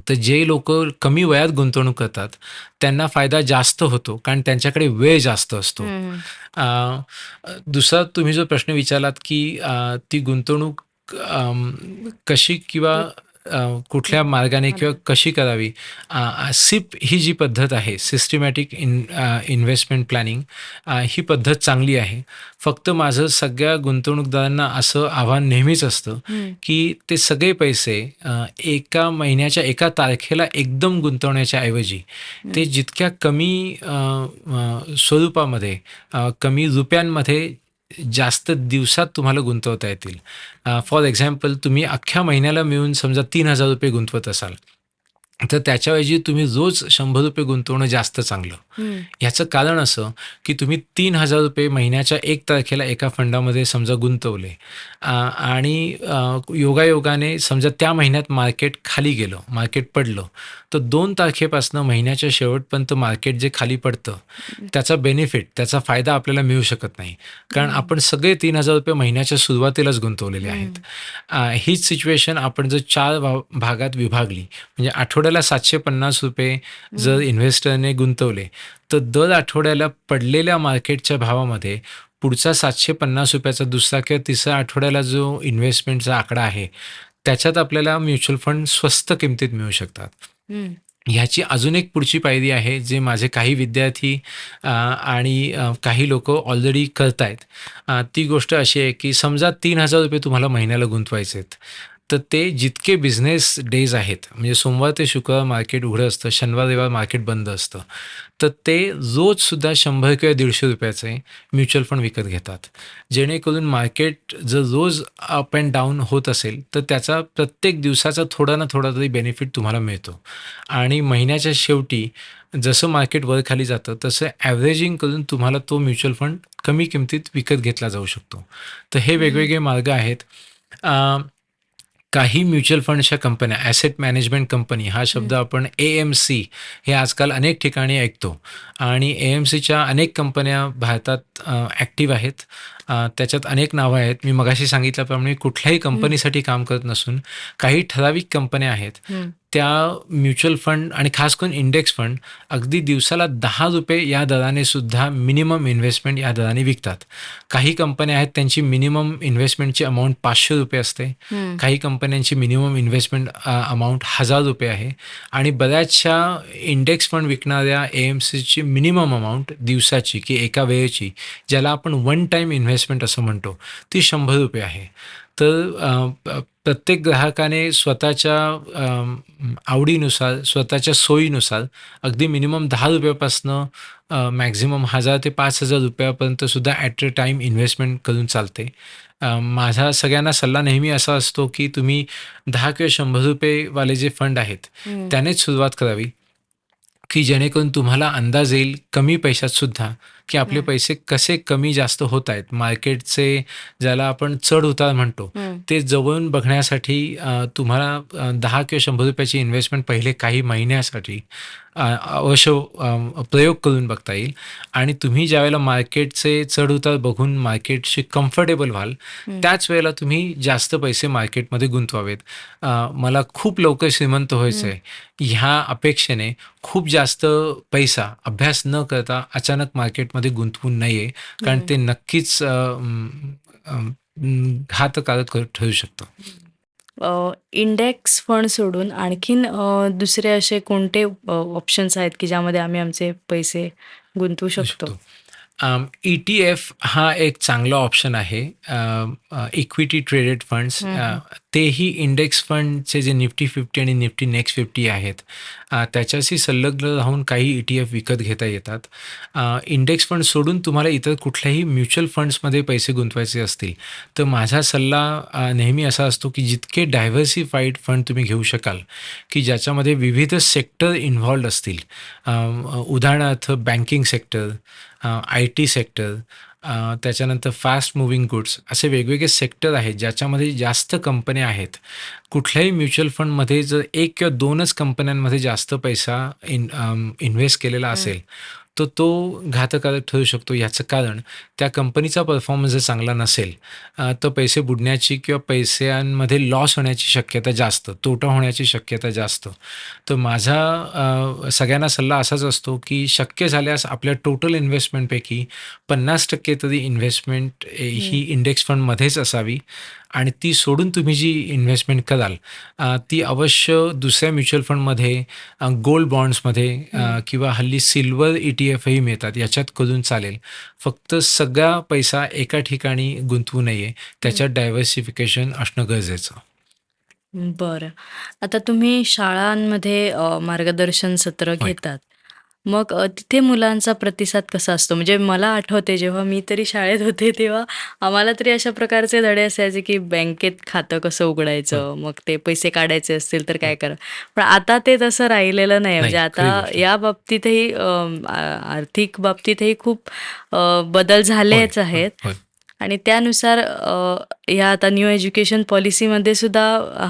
तर जे लोकं कमी वयात गुंतवणूक करतात, त्यांना फायदा जास्त होतो, कारण त्यांच्याकडे वेळ जास्त असतो. अ, दुसरा तुम्ही जो प्रश्न विचारलात, की ती गुंतवणूक कशी किंवा कुठल्या मार्गाने किंवा कशी करावी? सिप ही जी पद्धत आहे, सिस्टमॅटिक इन्व्हेस्टमेंट प्लॅनिंग, ही पद्धत चांगली आहे. फक्त माझं सगळ्या गुंतवणूकदारांना असं आव्हान नेहमीच असतं, की ते सगळे पैसे एका महिन्याच्या एका तारखेला एकदम गुंतवण्याच्या ऐवजी ते जितक्या कमी स्वरूपामध्ये, कमी रुपयांमध्ये जास्त दिवसात तुम्हाला गुंतवता येतील. फॉर एक्झाम्पल, तुम्ही अख्ख्या महिन्याला मिळून समजा ₹3,000 गुंतवत असाल, तर त्याच्याऐवजी तुम्ही रोज ₹100 गुंतवणं जास्त चांगलं. ह्याचं कारण असं, की तुम्ही ₹3,000 महिन्याच्या 1 तारखेला एका फंडामध्ये समजा गुंतवले, आणि योगायोगाने समजा त्या महिन्यात मार्केट खाली गेलं, मार्केट पडलं, तर 2 तारखेपासून महिन्याच्या शेवटपर्यंत मार्केट जे खाली पडतं, त्याचा बेनिफिट, त्याचा फायदा आपल्याला मिळू शकत नाही. कारण आपण सगळे ₹3,000 महिन्याच्या सुरुवातीलाच गुंतवलेले आहेत. हीच सिच्युएशन आपण जर 4 भागात विभागली, म्हणजे आठवड्याला ₹750 जर इन्व्हेस्टरने गुंतवले, तर दर आठवड्याला पडलेल्या मार्केटच्या भावामध्ये पुढचा ₹750 चा दुसरा किंवा तिसऱ्या आठवड्याला जो इन्व्हेस्टमेंटचा आकडा आहे, त्याच्यात आपल्याला म्युच्युअल फंड स्वस्त किमतीत मिळू शकतात. ह्याची अजून एक पुढची पायरी आहे, जे माझे काही विद्यार्थी आणि काही लोकं ऑलरेडी करतायत. ती गोष्ट अशी आहे, की समजा ₹3,000 तुम्हाला महिन्याला गुंतवायचे आहेत, तर ते जितके बिझनेस डेज आहेत, म्हणजे सोमवार ते शुक्रवार मार्केट उघडं असतं, शनिवार रविवार मार्केट बंद असतं, तर ते रोजसुद्धा 100 किंवा ₹150 म्युच्युअल फंड विकत घेतात. जेणेकरून मार्केट जर रोज अप अँड डाऊन होत असेल, तर त्याचा प्रत्येक दिवसाचा थोडा ना थोडा तरी बेनिफिट तुम्हाला मिळतो. आणि महिन्याच्या शेवटी जसं मार्केट वर खाली जातं, तसं ॲव्हरेजिंग करून तुम्हाला तो म्युच्युअल फंड कमी किमतीत विकत घेतला जाऊ शकतो. तर हे वेगवेगळे मार्ग आहेत. काही म्युच्युअल फंड्सच्या कंपन्या, ॲसेट मॅनेजमेंट कंपनी हा शब्द हं. आपण AMC हे आजकाल अनेक ठिकाणी ऐकतो आणि AMCच्या अनेक कंपन्या भारतात ॲक्टिव्ह आहेत. त्याच्यात अनेक नावं आहेत. मी मगाशी सांगितल्याप्रमाणे कुठल्याही हं. कंपनीसाठी काम करत नसून काही ठराविक कंपन्या आहेत. हं. त्या म्युच्युअल फंड आणि खास करून इंडेक्स फंड अगदी दिवसाला ₹10 या दराने सुद्धा मिनिमम इन्व्हेस्टमेंट या दराने विकतात. काही कंपन्या आहेत त्यांची मिनिमम इन्व्हेस्टमेंटची अमाउंट ₹500 असते. हं. काही कंपन्यांची मिनिमम इन्व्हेस्टमेंट अमाउंट ₹1000 आहे आणि बऱ्याचशा इंडेक्स फंड विकणाऱ्या AMCची मिनिमम अमाउंट दिवसाची की एका वेळेची, ज्याला आपण वन टाईम इन्व्हेस्टमेंट असं म्हणतो, ती ₹100 आहे. तर प्रत्येक ग्राहकाने स्वतःच्या आवडीनुसार, स्वतःच्या सोयीनुसार अगदी मिनिमम ₹10 पासनं मॅक्झिमम ₹1000 ते ₹5000 पर्यंत सुद्धा ॲट अ टाईम इन्व्हेस्टमेंट करून चालते. माझा सगळ्यांना सल्ला नेहमी असा असतो, की तुम्ही 10 किंवा ₹100 वाले जे फंड आहेत, हं. त्यानेच सुरुवात करावी, की जेणेकरून तुम्हाला अंदाज येईल कमी पैशात सुद्धा, की आपले हं. पैसे कसे कमी जास्त होत आहेत. मार्केटचे ज्याला आपण चढ-उतार म्हणतो, हं. ते जवळून बघण्यासाठी तुम्हाला 10 किंवा ₹100 ची इन्व्हेस्टमेंट पहिले काही महिन्यासाठी अवश्य प्रयोग करून बघता येईल आणि तुम्ही ज्यावेळेला मार्केटचे चढ-उतार बघून मार्केटशी कम्फर्टेबल व्हाल, हं. त्याच वेळेला तुम्ही जास्त पैसे मार्केटमध्ये गुंतवावेत. मला खूप लवकर श्रीमंत व्हायचं हं. आहे, ह्या अपेक्षेने खूप जास्त पैसा अभ्यास न करता अचानक मार्केटमध्ये गुंतवू नये, कारण हं. ते नक्कीच घातकारक ठरू शकतं. इंडेक्स फंड सोडून आणखीन दुसरे असे कोणते ऑप्शन्स आहेत, की ज्यामध्ये आम्ही आमचे पैसे गुंतवू होऊ शकतो? शकतो. ETF हा एक चांगला ऑप्शन आहे. इक्विटी ट्रेडेड फंड्स हं. हं. तेही इंडेक्स फंडचे जे निफ्टी 50 आणि निफ्टी नेक्स्ट 50 आहेत, त्याच्याशी संलग्न राहून काही ETF विकत घेता येतात. इंडेक्स फंड सोडून तुम्हाला इतर कुठल्याही म्युच्युअल फंड्समध्ये पैसे गुंतवायचे असतील, तर माझा सल्ला नेहमी असा असतो, की जितके डायव्हर्सिफाईड फंड तुम्ही घेऊ शकाल, की ज्याच्यामध्ये विविध सेक्टर इन्व्हॉल्व्ड असतील. उदाहरणार्थ बँकिंग सेक्टर, IT सेक्टर, त्याच्यानंतर फास्ट मूव्हिंग गुड्स असे वेगवेगळे सेक्टर आहेत ज्याच्यामध्ये जास्त कंपन्या आहेत. कुठल्याही म्युच्युअल फंडमध्ये जर 1 किंवा 2च कंपन्यांमध्ये जास्त पैसा इन्व्हेस्ट केलेला हं. असेल, तर तो घातकारक ठरू शकतो. याचं कारण त्या कंपनीचा परफॉर्मन्स जर चांगला नसेल, तर पैसे बुडण्याची किंवा पैशांमध्ये लॉस होण्याची शक्यता जास्त, तोटा होण्याची शक्यता जास्त. तर माझा सगळ्यांना सल्ला असाच असतो, की शक्य झाल्यास आपल्या टोटल इन्व्हेस्टमेंटपैकी 50% तरी इन्व्हेस्टमेंट हं. ही इंडेक्स फंडमध्येच असावी आणि ती सोडून तुम्ही जी इन्व्हेस्टमेंट कराल, ती अवश्य दुसऱ्या म्युच्युअल फंडमध्ये, गोल्ड बॉन्ड्समध्ये हं. किंवा हल्ली सिल्वर ETF ही मिळतात, याच्यात करून चालेल. फक्त सगळा पैसा एका ठिकाणी गुंतवू नये, हं. त्याच्यात डायव्हर्सिफिकेशन असणं गरजेचं. बरं. आता तुम्ही शाळांमध्ये मार्गदर्शन सत्र होय. घेतात. मग तिथे मुलांचा प्रतिसाद कसा असतो? म्हणजे मला आठवते जेव्हा मी तरी शाळेत होते तेव्हा आम्हाला तरी अशा प्रकारचे धडे असायचे, की बँकेत खातं कसं होय, उघडायचं, मग ते पैसे काढायचे असतील तर होय. काय करा. पण आता ते तसं राहिलेलं नाही. म्हणजे नाही, आता खरी गोष्ट आहे. या बाबतीतही आर्थिक बाबतीतही खूप बदल होय, झालेच होय, आहेत. होय. आणि त्यानुसार या आता न्यू एज्युकेशन पॉलिसीमध्ये सुद्धा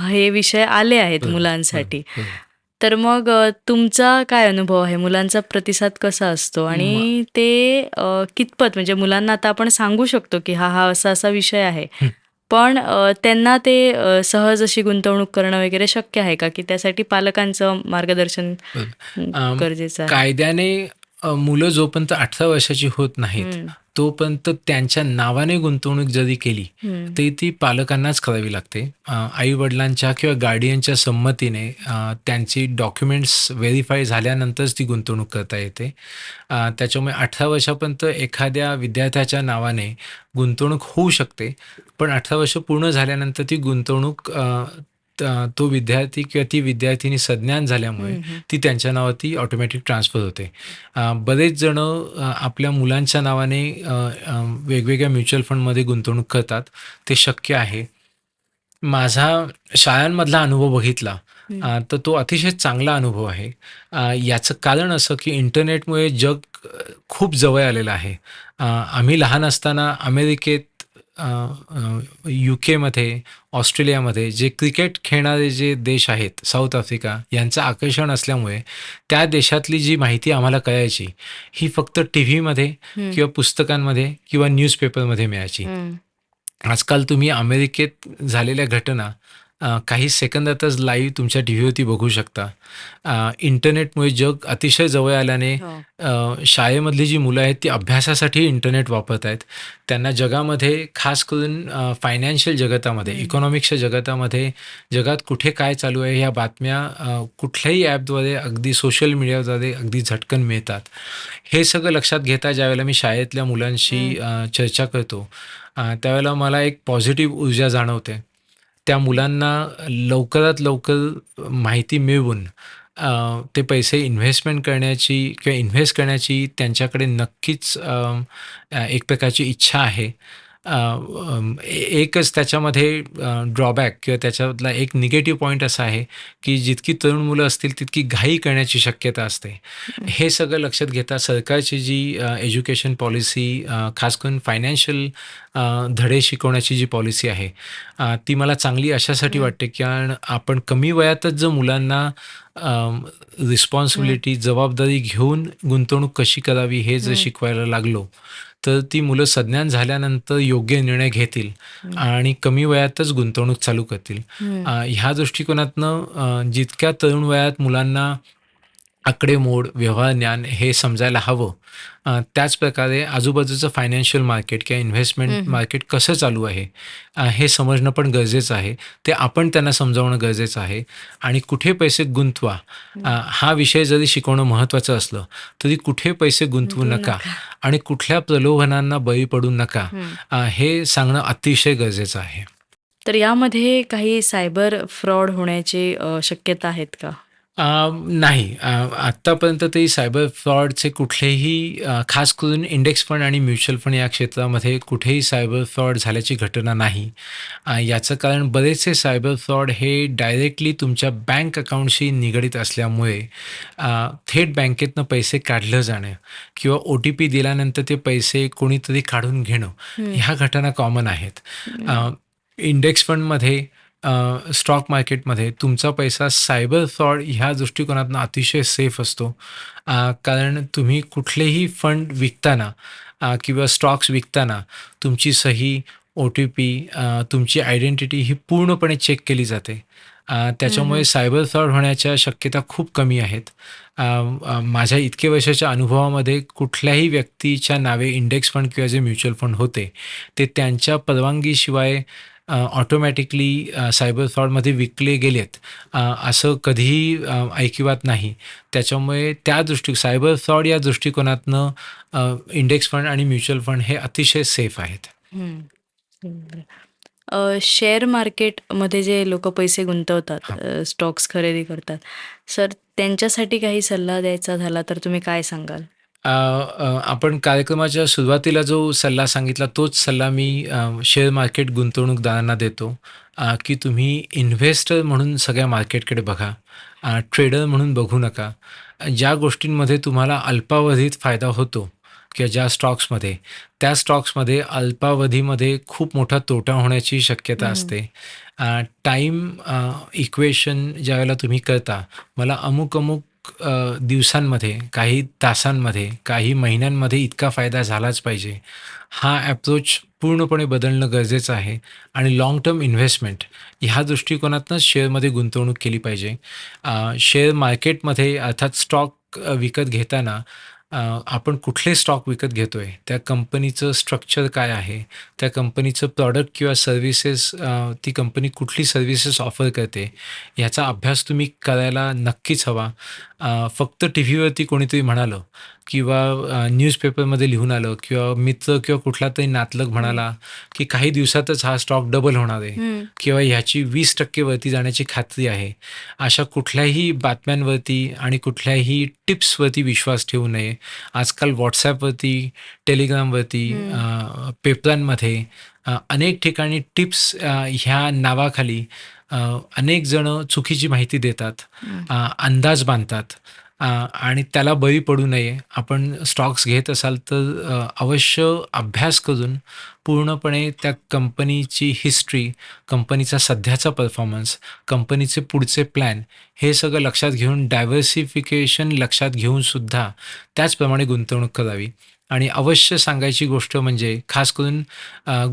हे विषय आले आहेत बरोबर, बरोबर, मुलांसाठी. बरोबर. तर मग तुमचा काय अनुभव आहे? मुलांचा प्रतिसाद कसा असतो? म आणि ते कितपत म्हणजे मुलांना आता आपण सांगू शकतो, की हा असा-असा विषय आहे. हं, पण त्यांना ते सहज अशी गुंतवणूक करणं वगैरे शक्य आहे का? की त्यासाठी पालकांचं मार्गदर्शन बरोबर. गरजेचं आहे? कायद्याने मुलं जोपर्यंत 18 वर्षाची होत नाहीत, हं. तोपर्यंत त्यांच्या नावाने गुंतवणूक जरी केली, हं. तरी ती पालकांनाच करावी लागते. आई-वडिलांच्या किंवा गार्डियनच्या संमतीने त्यांची डॉक्युमेंट्स व्हेरिफाय झाल्यानंतरच ती गुंतवणूक करता येते. त्याच्यामुळे 18 वर्षापर्यंत एखाद्या विद्यार्थ्याच्या नावाने गुंतवणूक होऊ शकते, पण 18 वर्ष पूर्ण झाल्यानंतर ती गुंतवणूक तो विद्यार्थी किंवा ती विद्यार्थिनी सज्ञान झाल्यामुळे हं. हं. ती त्यांच्या नावावरती ऑटोमॅटिक ट्रान्सफर होते. बरेच जणं आपल्या मुलांच्या नावाने वेगवेगळ्या म्युच्युअल फंडमध्ये गुंतवणूक करतात. ते शक्य आहे. माझा शाळांमधला अनुभव बघितला, हं. तर तो अतिशय चांगला अनुभव आहे. याचं कारण असं की इंटरनेटमुळे जग खूप जवळ आलेलं आहे. आम्ही लहान असताना अमेरिकेत UK मध्ये, ऑस्ट्रेलियामध्ये जे क्रिकेट खेळणारे जे देश आहेत, साऊथ आफ्रिका यांचं आकर्षण असल्यामुळे त्या देशातली जी माहिती आम्हाला कळायची, ही फक्त टीव्हीमध्ये हं, किंवा पुस्तकांमध्ये किंवा न्यूजपेपरमध्ये मिळायची. हं. आजकाल तुम्ही अमेरिकेत झालेल्या घटना काही सेकंदातच लाईव्ह तुमच्या टीव्हीवरती बघू शकता. इंटरनेटमुळे जग अतिशय जवळ आल्याने हो. शाळेमधली जी मुलं आहेत ती अभ्यासासाठी इंटरनेट वापरत आहेत. त्यांना जगामध्ये खास करून फायनान्शियल जगतामध्ये, हं, इकॉनॉमिक्सच्या जगतामध्ये जगात कुठे काय चालू आहे ह्या बातम्या कुठल्याही ॲपद्वारे अगदी सोशल मीडियाद्वारे अगदी झटकन मिळतात. हे सगळं लक्षात घेता ज्यावेळेला मी शाळेतल्या मुलांशी हं. चर्चा करतो, त्यावेळेला मला एक पॉझिटिव्ह ऊर्जा जाणवते. त्या मुलांना लवकरात लवकर माहिती मिळवून ते पैसे इन्व्हेस्टमेंट करण्याची किंवा इन्व्हेस्ट करण्याची त्यांच्याकडे नक्कीच एक प्रकारची इच्छा आहे. एकच त्याच्यामध्ये ड्रॉबॅक किंवा त्याच्यातला एक निगेटिव्ह पॉईंट असा आहे, की जितकी तरुण मुलं असतील तितकी घाई करण्याची शक्यता असते. हं, हे सगळं लक्षात घेता सरकारची जी एज्युकेशन पॉलिसी, खास करून फायनान्शियल धडे शिकवण्याची जी पॉलिसी आहे, ती मला चांगली अशासाठी हं, वाटते कारण आपण कमी वयातच जर मुलांना हं, रिस्पॉन्सिबिलिटी, जबाबदारी घेऊन गुंतवणूक कशी करावी हे जर हं, शिकवायला लागलो, तर ती मुलं सज्ञान झाल्यानंतर योग्य निर्णय घेतील हं, आणि कमी वयातच गुंतवणूक चालू करतील. हं, ह्या दृष्टिकोनातनं जितक्या तरुण वयात मुलांना आकडेमोड, व्यवहार ज्ञान हे समजायला हवं, त्याच प्रकारे आजूबाजूचं फायनान्शियल मार्केट किंवा इन्व्हेस्टमेंट हं, हं, मार्केट कसं चालू आहे, हे समजणं पण गरजेचं आहे. ते आपण त्यांना समजावणं गरजेचं आहे आणि कुठे पैसे गुंतवा, हं. हा विषय जरी शिकवणं महत्त्वाचं असलं, तरी कुठे पैसे गुंतवू गुंतवू नका नका. आणि कुठल्या प्रलोभनांना बळी पडू नका, हं. हे सांगणं अतिशय गरजेचं आहे. तर यामध्ये काही सायबर फ्रॉड होण्याची शक्यता आहेत का? नाही. आत्तापर्यंत तरी सायबर फ्रॉडचे कुठलेही खास करून इंडेक्स फंड आणि म्युच्युअल फंड या क्षेत्रामध्ये कुठेही सायबर फ्रॉड झाल्याची घटना नाही. याचं कारण बरेचसे सायबर फ्रॉड हे डायरेक्टली तुमच्या बँक अकाउंटशी निगडीत असल्यामुळे थेट बँकेतनं पैसे काढलं जाणं किंवा OTP दिल्यानंतर ते पैसे कोणीतरी काढून घेणं, हं, ह्या घटना कॉमन आहेत. हं, इंडेक्स फंडमध्ये, स्टॉक मार्केटमध्ये तुमचा पैसा सायबर फ्रॉड ह्या दृष्टिकोनातून अतिशय सेफ असतो. कारण तुम्ही कुठलेही फंड विकताना किंवा स्टॉक्स विकताना तुमची सही, OTP, तुमची आयडेंटिटी ही पूर्णपणे चेक केली जाते. हं, त्याच्यामुळे हं, सायबर फ्रॉड होण्याच्या शक्यता खूप कमी आहेत. माझ्या इतके वर्षाच्या अनुभवामध्ये कुठल्याही व्यक्तीच्या नावे इंडेक्स फंड किंवा जे म्युच्युअल फंड होते, ते त्यांच्या परवानगीशिवाय ऑटोमॅटिकली सायबर फ्रॉडमध्ये विकले गेलेत, असं कधीही ऐकिवात नाही. त्याच्यामुळे सायबर फ्रॉड या दृष्टिकोनातनं इंडेक्स फंड आणि म्युच्युअल फंड हे अतिशय सेफ आहेत. हं. बरं. शेअर मार्केटमध्ये जे लोकं पैसे गुंतवतात, हां. स्टॉक्स खरेदी करतात, सर त्यांच्यासाठी काही सल्ला द्यायचा झाला तर तुम्ही काय सांगाल? आपण कार्यक्रमाच्या सुरुवातीला जो सल्ला सांगितला तोच सल्ला मी शेअर मार्केट गुंतवणूकदारांना देतो, की तुम्ही इन्व्हेस्टर म्हणून सगळ्या मार्केटकडे बघा. ट्रेडर म्हणून बघू नका. ज्या गोष्टींमध्ये तुम्हाला अल्पावधीत फायदा होतो किंवा ज्या स्टॉक्समध्ये, त्या स्टॉक्समध्ये अल्पावधीमध्ये खूप मोठा तोटा होण्याची शक्यता हं, असते. टाईम इक्वेशन ज्यावेळेला तुम्ही करता, मला अमुक-अमुक दिवसांमध्ये, काही तासांमध्ये, काही महिन्यांमध्ये इतका फायदा झालाच पाहिजे. हा अप्रोच पूर्णपणे बदलणं गरजेचं आहे आणि लाँग टर्म इन्व्हेस्टमेंट ह्या दृष्टिकोनातूनच शेअरमध्ये गुंतवणूक केली पाहिजे. शेअर मार्केटमध्ये अर्थात स्टॉक विकत घेताना आपण कुठले स्टॉक विकत घेतोय, त्या कंपनीचं स्ट्रक्चर काय आहे, त्या कंपनीचं प्रॉडक्ट किंवा सर्व्हिसेस, ती कंपनी कुठली सर्व्हिसेस ऑफर करते, ह्याचा अभ्यास तुम्ही करायला नक्कीच हवा. फक्त टीव्हीवरती कोणीतरी म्हणालं किंवा न्यूजपेपरमध्ये लिहून आलं किंवा मित्र किंवा कुठलातरी नातलग हं, म्हणाला, की काही दिवसातच हा स्टॉक डबल होणार आहे हं, किंवा ह्याची 20% वरती जाण्याची खात्री आहे. अशा कुठल्याही बातम्यांवरती आणि कुठल्याही टिप्सवरती विश्वास ठेवू नये. आजकाल WhatsAppवरती, Telegramवरती, हं, पेपरांमध्ये अनेक ठिकाणी टिप्स ह्या नावाखाली अनेक जणं चुकीची माहिती देतात, हं, अंदाज बांधतात. आणि त्याला बळी पडू नये. आपण स्टॉक्स घेत असाल तर अवश्य अभ्यास करून पूर्णपणे त्या कंपनीची हिस्ट्री, कंपनीचा सध्याचा परफॉर्मन्स, कंपनीचे पुढचे प्लॅन हे सगळं लक्षात घेऊन डायव्हर्सिफिकेशन लक्षात घेऊनसुद्धा त्याचप्रमाणे गुंतवणूक करावी. आणि अवश्य सांगायची गोष्ट म्हणजे खास करून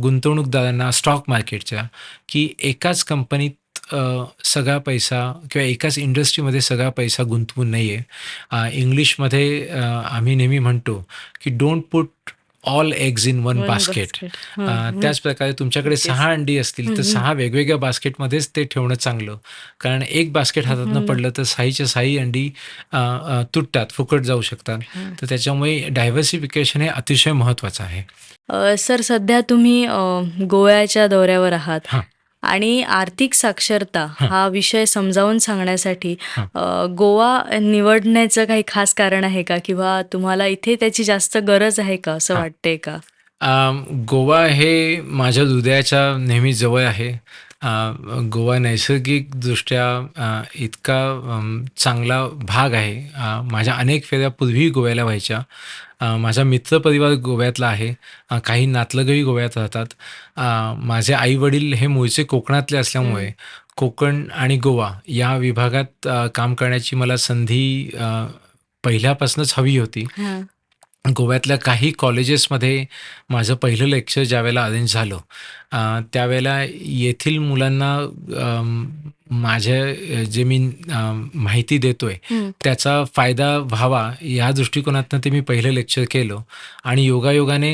गुंतवणूकदारांना स्टॉक मार्केटच्या, की एकाच कंपनीत सगळा पैसा किंवा एकाच इंडस्ट्रीमध्ये सगळा पैसा गुंतवू नये. इंग्लिशमध्ये आम्ही नेहमी म्हणतो, की don't put all eggs in one one basket. Basket. हं. त्याच प्रकारे तुमच्याकडे नक्कीच. 6 अंडी असतील, हं, तर हं. 6 वेगवेगळ्या बास्केटमध्येच ते ठेवणं चांगलं. कारण एक बास्केट हातातनं हं. पडलं तर 6च्या 6 अंडी तुटतात, फुकट जाऊ शकतात. हां. तर त्याच्यामुळे डायव्हर्सिफिकेशन हे अतिशय महत्त्वाचं आहे. सर सध्या तुम्ही गोव्याच्या दौऱ्यावर आहात हां, आणि आर्थिक साक्षरता हां, हा विषय समजावून सांगण्यासाठी हां. गोवा निवडण्याचं काही खास कारण आहे का? किंवा तुम्हाला इथे त्याची जास्त गरज आहे का, असं हां. वाटतंय का? गोवा हे माझ्या हृदयाच्या नेहमी जवळ आहे. अ, गोवा नैसर्गिकदृष्ट्या इतका चांगला भाग आहे. माझ्या अनेक फेऱ्या पूर्वी गोव्याला व्हायच्या. माझा मित्रपरिवार गोव्यातला आहे. काही नातलगही गोव्यात राहतात. माझे आई-वडील हे मूळचे कोकणातले हं. असल्यामुळे कोकण आणि गोवा या विभागात काम करण्याची मला संधी पहिल्यापासूनच हवी होती. हां. गोव्यातल्या काही कॉलेजेसमध्ये माझं पहिलं लेक्चर ज्यावेळेला अरेंज झालं, त्यावेळेला येथील मुलांना जे मी माहिती देतोय हं. त्याचा फायदा व्हावा या दृष्टिकोनातनं ते मी पहिलं लेक्चर केलं. आणि योगायोगाने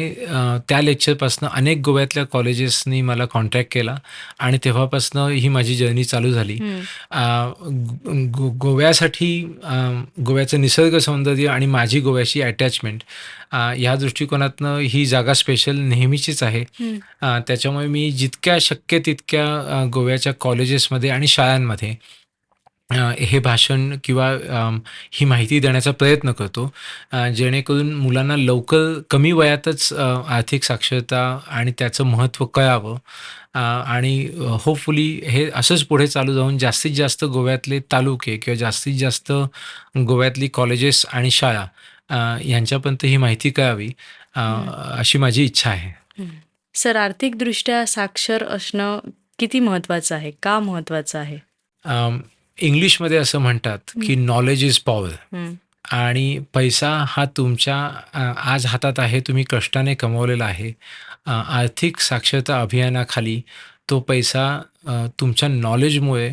त्या लेक्चरपासनं अनेक गोव्यातल्या कॉलेजेसनी मला कॉन्टॅक्ट केला आणि तेव्हापासनं ही माझी जर्नी चालू झाली. हं. गोव्यासाठी गोव्याचं निसर्ग सौंदर्य आणि माझी गोव्याशी अटॅचमेंट ह्या दृष्टिकोनातनं ही जागा स्पेशल नेहमीचीच आहे. हं. त्याच्यामुळे मी जितक्या शक्य तितक्या गोव्याच्या कॉलेजेसमध्ये आणि शाळांमध्ये हे भाषण किंवा ही माहिती देण्याचा प्रयत्न करतो, जेणेकरून मुलांना लवकर कमी वयातच आर्थिक साक्षरता आणि त्याचं महत्त्व कळावं. आणि होपफुली हे असंच पुढे चालू जाऊन जास्तीत जास्त गोव्यातले तालुके किंवा जास्तीत जास्त गोव्यातली कॉलेजेस आणि शाळा यांच्यापर्यंत ही माहिती कळावी, हं. अशी माझी इच्छा आहे. हं. सर आर्थिकदृष्ट्या साक्षर असणं किती महत्त्वाचं आहे? का महत्त्वाचं आहे? इंग्लिशमध्ये असं म्हणतात, हं. की नॉलेज इज पॉवर. हं. आणि पैसा हा तुमच्या आज हातात आहे, तुम्ही कष्टाने कमवलेला आहे. आर्थिक साक्षरता अभियानाखाली तो पैसा तुमच्या नॉलेजमुळे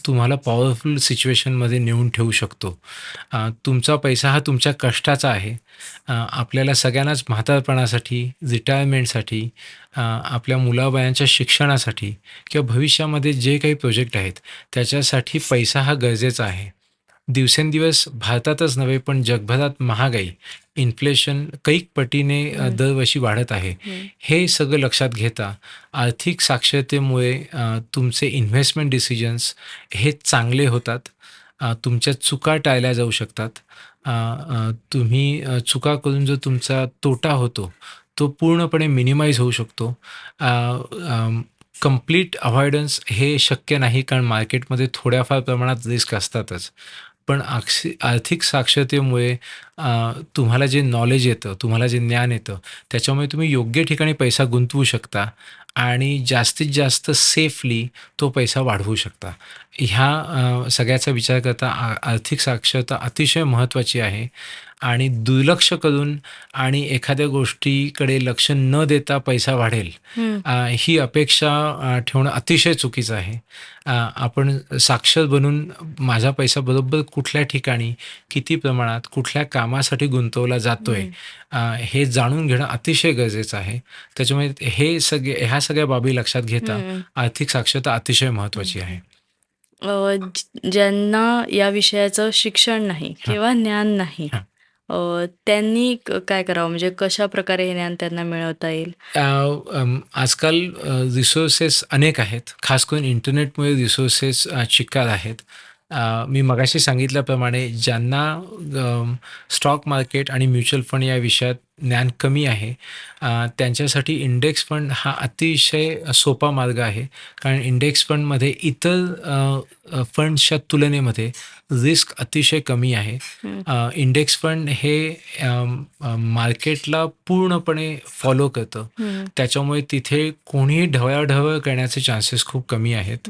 तुम्हाला पॉवरफुल सिच्युएशनमध्ये नेऊन ठेवू शकतो. तुमचा पैसा हा तुमच्या कष्टाचा आहे. आपल्याला सगळ्यांनाच म्हातारपणासाठी, रिटायरमेंटसाठी, आपल्या मुलाबाळांच्या शिक्षणासाठी किंवा भविष्यामध्ये जे काही प्रोजेक्ट आहेत, त्याच्यासाठी पैसा हा गरजेचा आहे. दिवसेंदिवस भारतातच नव्हे पण जगभरात महागाई, इन्फ्लेशन कैक पटीने हं. दरवर्षी वाढत आहे. हं. हे सगळं लक्षात घेता आर्थिक साक्षरतेमुळे तुमचे इन्व्हेस्टमेंट डिसिजन्स हे चांगले होतात. तुमच्या चुका टाळल्या जाऊ शकतात. तुम्ही चुका करून जो तुमचा तोटा होतो, तो पूर्णपणे मिनिमाइज होऊ शकतो. कंप्लीट अव्हॉइडन्स हे शक्य नाही, कारण मार्केटमध्ये थोड्याफार प्रमाणात रिस्क असतातच. पण आर्थिक साक्षरतेमुळे तुम्हाला जे नॉलेज येतं, तुम्हाला जे ज्ञान येतं, त्याच्यामुळे तुम्ही योग्य ठिकाणी पैसा गुंतवू शकता आणि जास्तीत जास्त सेफली तो पैसा वाढवू शकता. ह्या सगळ्याचा विचार करता आर्थिक साक्षरता अतिशय महत्त्वाची आहे. आणि दुर्लक्ष करून आणि एखाद्या गोष्टीकडे लक्ष न देता पैसा वाढेल, हं. ही अपेक्षा ठेवणं अतिशय चुकीचं आहे. आपण साक्षर बनून माझा पैसा बरोबर कुठल्या ठिकाणी, किती प्रमाणात, कुठल्या कामासाठी गुंतवला जातोय, हं. हे जाणून घेणं अतिशय गरजेचं आहे. त्याच्यामुळे ह्या सगळ्या बाबी लक्षात घेता हं. आर्थिक साक्षरता अतिशय महत्त्वाची आहे. ज्यांना या विषयाचं शिक्षण नाही हां, किंवा ज्ञान नाही, हां. त्यांनी काय करावं? म्हणजे कशाप्रकारे हे ज्ञान त्यांना मिळवता येईल? आजकाल रिसोर्सेस अनेक आहेत. खास करून इंटरनेटमुळे रिसोर्सेस चिक्कार आहेत. मी मगाशी सांगितल्याप्रमाणे ज्यांना स्टॉक मार्केट आणि म्युच्युअल फंड या विषयात ज्ञान कमी आहे त्यांच्यासाठी इंडेक्स फंड हा अतिशय सोपा मार्ग आहे. कारण इंडेक्स फंडमध्ये इतर फंड्सच्या तुलनेमध्ये रिस्क अतिशय कमी आहे. हं. इंडेक्स फंड हे मार्केटला पूर्णपणे फॉलो करतं. हं. त्याच्यामुळे तिथे कोणीही ढवळाढवळ करण्याचे चान्सेस खूप कमी आहेत.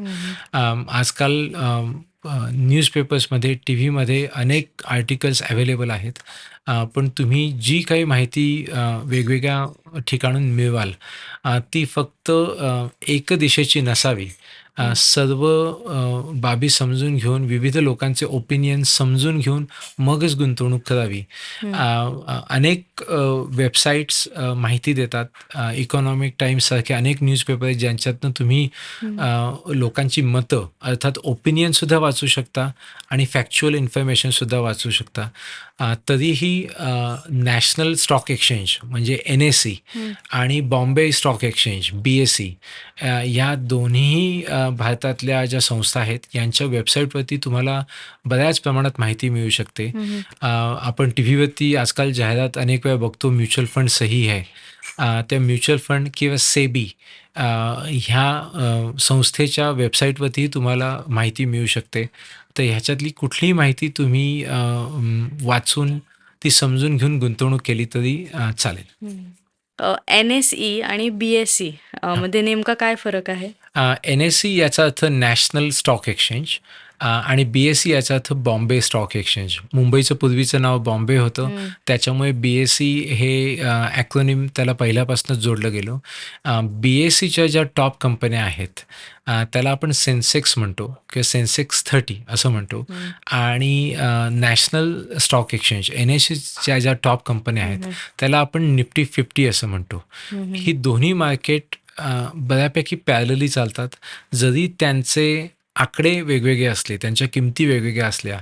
आजकाल न्यूजपेपर्समध्ये, टी व्हीमध्ये अनेक आर्टिकल्स अवेलेबल आहेत. पण तुम्ही जी काही माहिती वेगवेगळ्या ठिकाणून मिळवाल ती फक्त एकदिशेची नसावी. सर्व बाबी समजून घेऊन, विविध लोकांचे ओपिनियन्स समजून घेऊन मगच गुंतवणूक करावी. अनेक वेबसाईट्स माहिती देतात. इकॉनॉमिक टाईम्ससारखे अनेक न्यूजपेपर आहेत ज्यांच्यातनं तुम्ही लोकांची मतं अर्थात ओपिनियनसुद्धा वाचू शकता आणि फॅक्च्युअल इन्फॉर्मेशनसुद्धा वाचू शकता. तरीही नॅशनल स्टॉक एक्सचेंज म्हणजे NSE आणि बॉम्बे स्टॉक एक्सचेंज BSE या दोन्ही भारतातल्या ज्या संस्था आहेत यांच्या वेबसाईटवरती तुम्हाला बऱ्याच प्रमाणात माहिती मिळू शकते. आपण टी व्हीवरती आजकाल जाहिरात अनेक वेळा बघतो, म्युच्युअल फंड सही आहे. त्या म्युच्युअल फंड किंवा सेबी ह्या संस्थेच्या वेबसाईटवरती तुम्हाला माहिती मिळू शकते. तर ह्याच्यातली कुठलीही माहिती तुम्ही वाचून ती समजून घेऊन गुंतवणूक केली तरी चालेल. NSE आणि BSE मध्ये नेमका काय फरक आहे? NSE याचा अर्थ नॅशनल स्टॉक एक्सचेंज आणि BSE याचा अर्थ बॉम्बे स्टॉक एक्सचेंज. मुंबईचं पूर्वीचं नाव बॉम्बे होतं. त्याच्यामुळे BSE हे ॲक्रोनिम त्याला पहिल्यापासूनच जोडलं गेलं. BSEच्या ज्या टॉप कंपन्या आहेत त्याला आपण सेन्सेक्स म्हणतो किंवा सेन्सेक्स 30 असं म्हणतो. आणि नॅशनल स्टॉक एक्सचेंज NSEच्या ज्या टॉप कंपन्या आहेत त्याला आपण निफ्टी 50 असं म्हणतो. ही दोन्ही मार्केट बऱ्यापैकी पॅरलली चालतात. जरी त्यांचे आकडे वेगवेगळे असले, त्यांच्या किमती वेगवेगळ्या असल्या,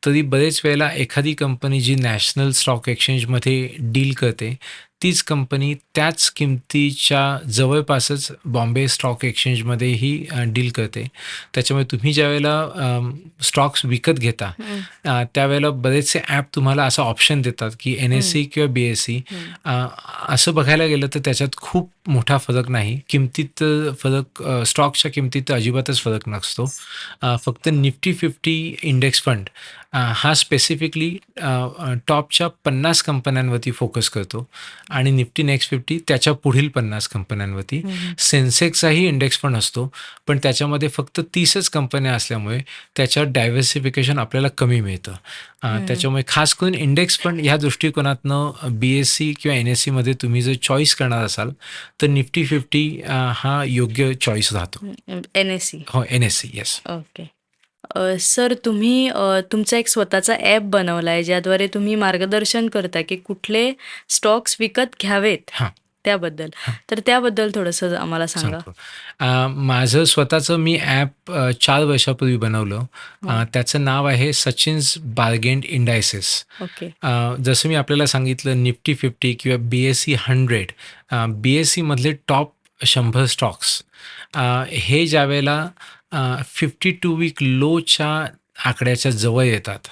तरी बरेच वेळेला एखादी कंपनी जी नॅशनल स्टॉक एक्सचेंजमध्ये डील करते तीच कंपनी त्याच किमतीच्या जवळपासच बॉम्बे स्टॉक एक्सचेंजमध्येही डील करते. त्याच्यामुळे तुम्ही ज्यावेळेला स्टॉक्स विकत घेता त्यावेळेला बरेचसे ॲप तुम्हाला असं ऑप्शन देतात की NSE किंवा BSE. असं बघायला गेलं तर त्याच्यात खूप मोठा फरक नाही. किमतीत फरक, स्टॉक्सच्या किमतीत अजिबातच फरक नसतो. फक्त निफ्टी 50 इंडेक्स फंड हा स्पेसिफिकली टॉपच्या 50 कंपन्यांवरती फोकस करतो आणि निफ्टी नेक्स्ट 50 त्याच्या पुढील 50 कंपन्यांवरती. सेन्सेक्सचाही इंडेक्स फंड असतो, पण त्याच्यामध्ये फक्त 30च कंपन्या असल्यामुळे त्याच्यात डायव्हर्सिफिकेशन आपल्याला कमी मिळतं. त्याच्यामुळे खास करून इंडेक्स फंड ह्या दृष्टिकोनातनं BSE किंवा NSEमध्ये तुम्ही जर चॉईस करणार असाल तर निफ्टी 50 हा योग्य चॉईस राहतो. NSE. हो, NSE. येस. ओके. सर, तुम्ही तुमचा एक स्वतःचा ॲप बनवला आहे ज्याद्वारे तुम्ही मार्गदर्शन करता की कुठले स्टॉक्स विकत घ्यावेत हां. त्याबद्दल. तर त्याबद्दल थोडंसं आम्हाला सांगा. सांगतो. माझं स्वतःचं मी ॲप 4 वर्षापूर्वी बनवलं. त्याचं नाव आहे सचिन्स बार्गेन इंडायसेस. ओके. जसं मी आपल्याला सांगितलं निफ्टी 50 किंवा BSE 100 BSE मधले टॉप 100 स्टॉक्स हे ज्यावेळेला 52 वीक लोच्या आकड्याच्या जवळ येतात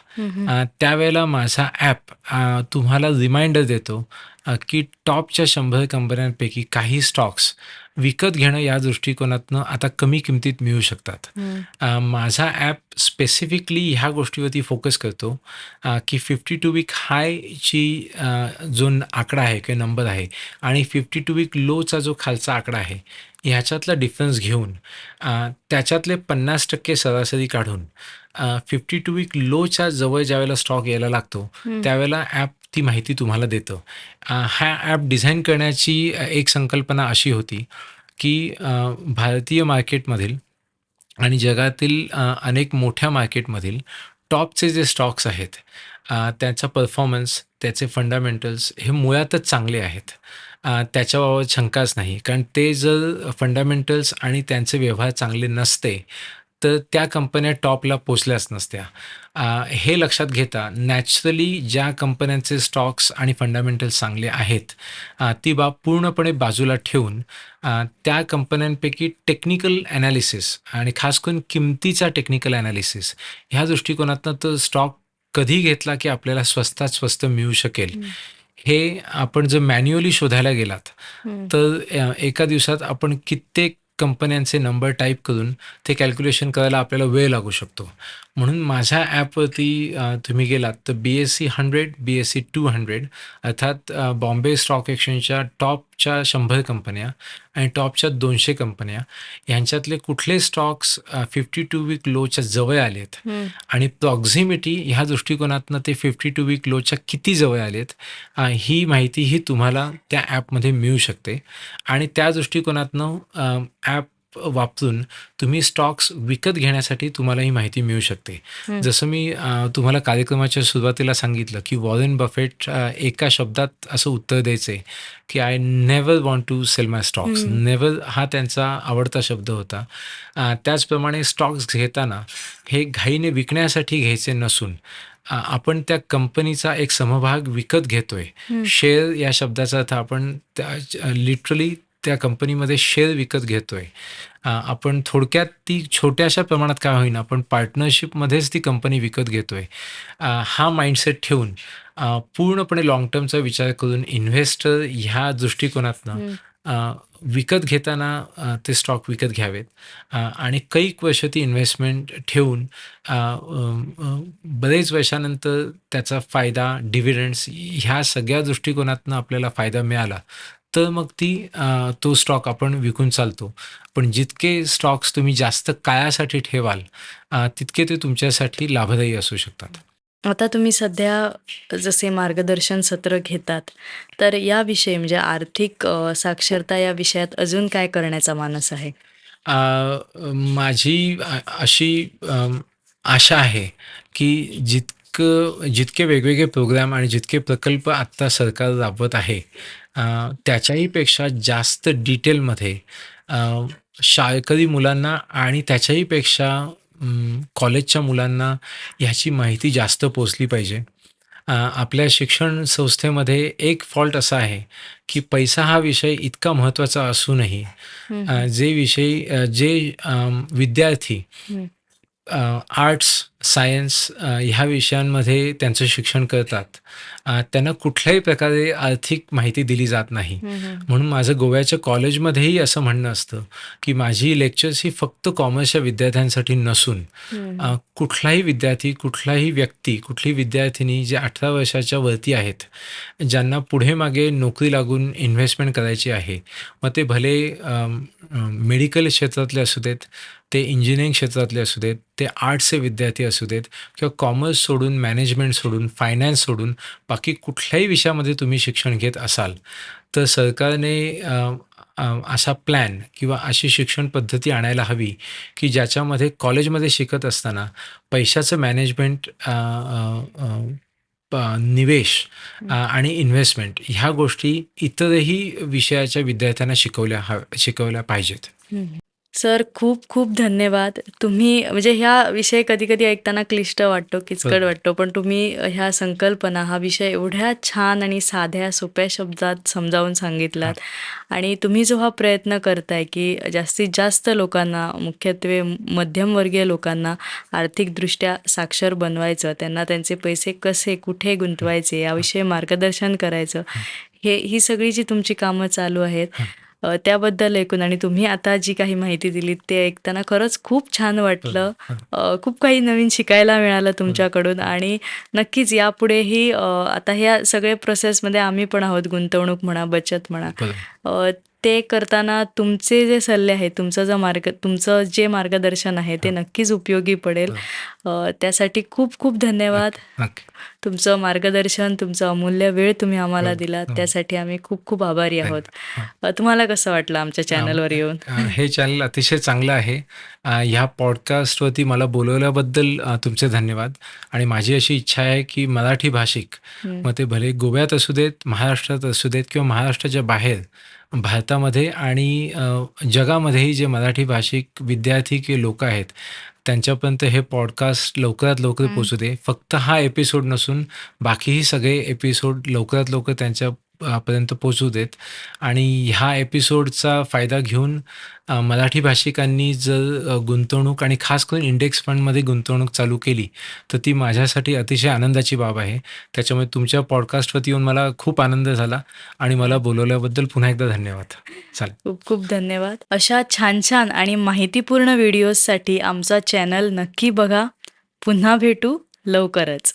त्यावेळेला माझा ॲप तुम्हाला रिमाइंडर देतो की टॉपच्या 100 कंपन्यांपैकी काही स्टॉक्स विकत घेणं या दृष्टिकोनातनं आता कमी किमतीत मिळू शकतात. माझा ॲप स्पेसिफिकली ह्या गोष्टीवरती फोकस करतो की 52 वीक हायची जो आकडा आहे किंवा नंबर आहे आणि 52 वीक लोचा जो खालचा आकडा आहे ह्याच्यातला डिफरन्स घेऊन त्याच्यातले 50% सरासरी काढून 52 वीक लोच्या जवळ ज्यावेळेला स्टॉक यायला लागतो त्यावेळेला ॲप ती माहिती तुम्हाला देतं. हा ॲप डिझाईन करण्याची एक संकल्पना अशी होती की भारतीय मार्केटमधील आणि जगातील अनेक मोठ्या मार्केटमधील टॉपचे जे स्टॉक्स आहेत त्याचा परफॉर्मन्स, त्याचे फंडामेंटल्स हे मुळातच चांगले आहेत. त्याच्याबाबत शंकाच नाही. कारण ते जर फंडामेंटल्स आणि त्यांचे व्यवहार चांगले नसते तर त्या कंपन्या टॉपला पोचल्याच नसत्या. हे लक्षात घेता नॅचरली ज्या कंपन्यांचे स्टॉक्स आणि फंडामेंटल्स चांगले आहेत ती बाब पूर्णपणे बाजूला ठेवून त्या कंपन्यांपैकी टेक्निकल ॲनालिसिस आणि खास करून किमतीचा टेक्निकल ॲनालिसिस ह्या दृष्टिकोनातनं तर स्टॉक कधी घेतला की आपल्याला स्वस्तात स्वस्त मिळू शकेल हे आपण जर मॅन्युअली शोधायला गेलात, हं. तर एका दिवसात आपण कित्येक कंपन्यांचे नंबर टाईप करून ते कॅल्क्युलेशन करायला आपल्याला वेळ लागू शकतो. म्हणून माझ्या ॲपवरती तुम्ही गेलात तर BSE 100, BSE 200 अर्थात बॉम्बे स्टॉक एक्सचेंजच्या टॉपच्या 100 कंपन्या आणि टॉपच्या 200 कंपन्या यांच्यातले कुठले स्टॉक्स 52 वीक लोच्या जवळ आलेत हं. आणि प्रॉक्झिमिटी ह्या दृष्टिकोनातनं ते 52 वीक लोच्या किती जवळ आलेत, ही माहिती ही तुम्हाला त्या ॲपमध्ये मिळू शकते आणि त्या दृष्टिकोनातनं ॲप वापरून तुम्ही स्टॉक्स विकत घेण्यासाठी तुम्हाला ही माहिती मिळू शकते. हं. जसं मी तुम्हाला कार्यक्रमाच्या सुरुवातीला सांगितलं, की वॉरेन बफेट एका शब्दात असं उत्तर द्यायचे, की "I never want to sell my stocks." हं. नेव्हर हा त्यांचा आवडता शब्द होता. त्याचप्रमाणे स्टॉक्स घेताना हे घाईने विकण्यासाठी घ्यायचे नसून आपण त्या कंपनीचा एक समभाग विकत घेतोय. हं. शेअर या शब्दाचा अर्थ आपण लिटरली त्या कंपनीमध्ये शेअर विकत घेतोय. आपण थोडक्यात ती छोट्याशा प्रमाणात का होईना, पण पार्टनरशिपमध्येच ती कंपनी विकत घेतोय. हा माइंडसेट ठेवून पूर्णपणे लाँग टर्मचा विचार करून इन्व्हेस्टर ह्या दृष्टिकोनातनं हं. विकत घेताना ते स्टॉक विकत घ्यावेत आणि कैक वर्ष ती इन्व्हेस्टमेंट ठेवून बरेच वर्षानंतर त्याचा फायदा, डिव्हिडंड्स ह्या सगळ्या दृष्टिकोनातनं आपल्याला फायदा मिळाला, तर मग तो स्टॉक आपण विकून चालतो. पण जितके स्टॉक्स तुम्ही जास्त काळासाठी ठेवाल, तितके ते तुमच्यासाठी लाभदायी असू शकतात. आता तुम्ही सध्या जसे मार्गदर्शन सत्र घेतात, तर याविषयी म्हणजे आर्थिक साक्षरता या विषयात अजून काय करण्याचा मानस आहे? माझी अशी आशा आहे, की जितके वेगवेगळे प्रोग्राम आणि जितके प्रकल्प आत्ता सरकार राबवत आहे, त्याच्याही पेक्षा जास्त डिटेलमध्ये अ, शाळकरी मुलांना आणि त्याच्याही पेक्षा कॉलेजच्या मुलांना ह्याची माहिती जास्त पोहोचली पाहिजे. आपल्या शिक्षण संस्थेमध्ये एक फॉल्ट असा आहे, की पैसा हा विषय इतका महत्त्वाचा असूनही हं, हं. जे विद्यार्थी हं. आर्ट्स, सायन्स ह्या विषयांमध्ये त्यांचं शिक्षण करतात, त्यांना कुठल्याही प्रकारे आर्थिक माहिती दिली जात नाही. हं, हं. म्हणून माझं गोव्याच्या कॉलेजमध्येही असं म्हणणं असतं, की माझी लेक्चर्स ही फक्त कॉमर्सच्या विद्यार्थ्यांसाठी नसून हं, हं. कुठलाही विद्यार्थी, कुठलाही व्यक्ती, कुठलीही विद्यार्थिनी जे 18 वर्षाच्या वरती आहेत, ज्यांना पुढे मागे नोकरी लागून इन्व्हेस्टमेंट करायची आहे. मग ते भले मेडिकल क्षेत्रातले असू देत, ते इंजिनिअरिंग क्षेत्रातले असू देत, ते आर्ट्सचे विद्यार्थी असू देत किंवा कॉमर्स सोडून, मॅनेजमेंट सोडून, फायनान्स सोडून बाकी कुठल्याही विषयामध्ये तुम्ही शिक्षण घेत असाल, तर सरकारने असा प्लॅन किंवा अशी शिक्षण पद्धती आणायला हवी, की ज्याच्यामध्ये कॉलेजमध्ये शिकत असताना पैशाचं मॅनेजमेंट, निवेश हं. आणि इन्व्हेस्टमेंट ह्या गोष्टी इतरही विषयाच्या विद्यार्थ्यांना शिकवल्या पाहिजेत. हं, हं. सर खूप खूप धन्यवाद. तुम्ही म्हणजे ह्या विषय कधी-कधी ऐकताना क्लिष्ट वाटतो, किचकट बरोबर. वाटतो. पण तुम्ही ह्या संकल्पना, हा विषय एवढ्या छान आणि साध्या, सोप्या शब्दात समजावून हां. सांगितलात आणि तुम्ही जो हा प्रयत्न करताय, की जास्तीत जास्त लोकांना, मुख्यत्वे मध्यमवर्गीय लोकांना आर्थिकदृष्ट्या साक्षर बनवायचं, त्यांना त्यांचे पैसे कसे, कुठे गुंतवायचे याविषयी मार्गदर्शन करायचं, हं. ही सगळी जी तुमची कामं चालू आहेत, हं. त्याबद्दल ऐकून आणि तुम्ही आता जी काही माहिती दिलीत ते ऐकताना खरंच खूप छान वाटलं. बरोबर. हं. खूप काही नवीन शिकायला मिळालं बरोबर. तुमच्याकडून आणि नक्कीच यापुढेही आता ह्या सगळ्या प्रोसेसमध्ये आम्ही पण आहोत, गुंतवणूक म्हणा, बचत म्हणा. बरोबर. ते करताना तुमचे जे सल्ले आहेत, तुमचं जे मार्गदर्शन आहे ते हां. नक्कीच उपयोगी पडेल. बरोबर. त्यासाठी खूप खूप धन्यवाद. नक्की, नक्की. तुमचं मार्गदर्शन, तुमचा अमूल्य वेळ तुम्ही आम्हाला बरोबर. दिलात, हो. त्यासाठी आम्ही खूप खूप आभारी आहोत. धन्यवाद. हां. तुम्हाला कसं वाटलं आमच्या चॅनलवर येऊन? हे चॅनल अतिशय चांगलं आहे. ह्या पॉडकास्टवरती मला बोलवल्याबद्दल तुमचे धन्यवाद आणि माझी अशी इच्छा आहे, की मराठी भाषिक, हं. मग ते भले गोव्यात असू देत, महाराष्ट्रात असू देत किंवा महाराष्ट्राच्या बाहेर भारतामध्ये आणि जगामध्येही जे मराठी भाषिक विद्यार्थी किंवा लोकं आहेत, त्यांच्यापर्यंत हे पॉडकास्ट लवकरात लवकर हं. पोहोचू दे. फक्त हा एपिसोड नसून बाकीही सगळे एपिसोड लवकरात लवकर पर्यंत पोहोचू देत आणि ह्या एपिसोडचा फायदा घेऊन मराठी भाषिकांनी जर गुंतवणूक आणि खास करून इंडेक्स फंडमध्ये गुंतवणूक चालू केली, तर ती माझ्यासाठी अतिशय आनंदाची बाब आहे. त्याच्यामुळे तुमच्या पॉडकास्टवरती येऊन मला खूप आनंद झाला आणि मला बोलवल्याबद्दल पुन्हा एकदा धन्यवाद. चालेल. खूप खूप धन्यवाद. अशा छान-छान आणि माहितीपूर्ण व्हिडिओजसाठी आमचा चॅनल नक्की बघा. पुन्हा भेटू लवकरच.